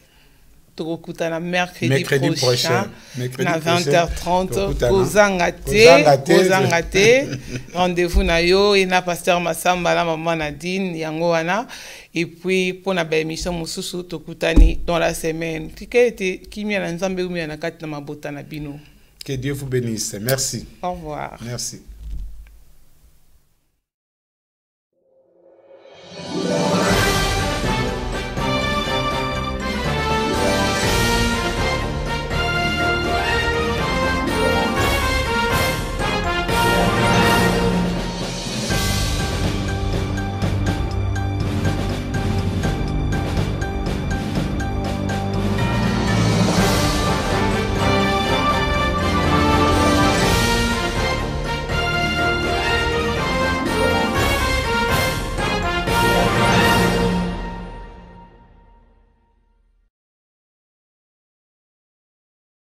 tokokutana mercredi prochain na 20h30 kozangate rendez-vous na yo et na pasteur Masamba la maman Nadine yango wana et puis pour na ba émission mususu tokutani dans la semaine tikete kimia na nzambe umia na kati na mabota na bino. Que Dieu vous bénisse. Merci. Au revoir. Merci.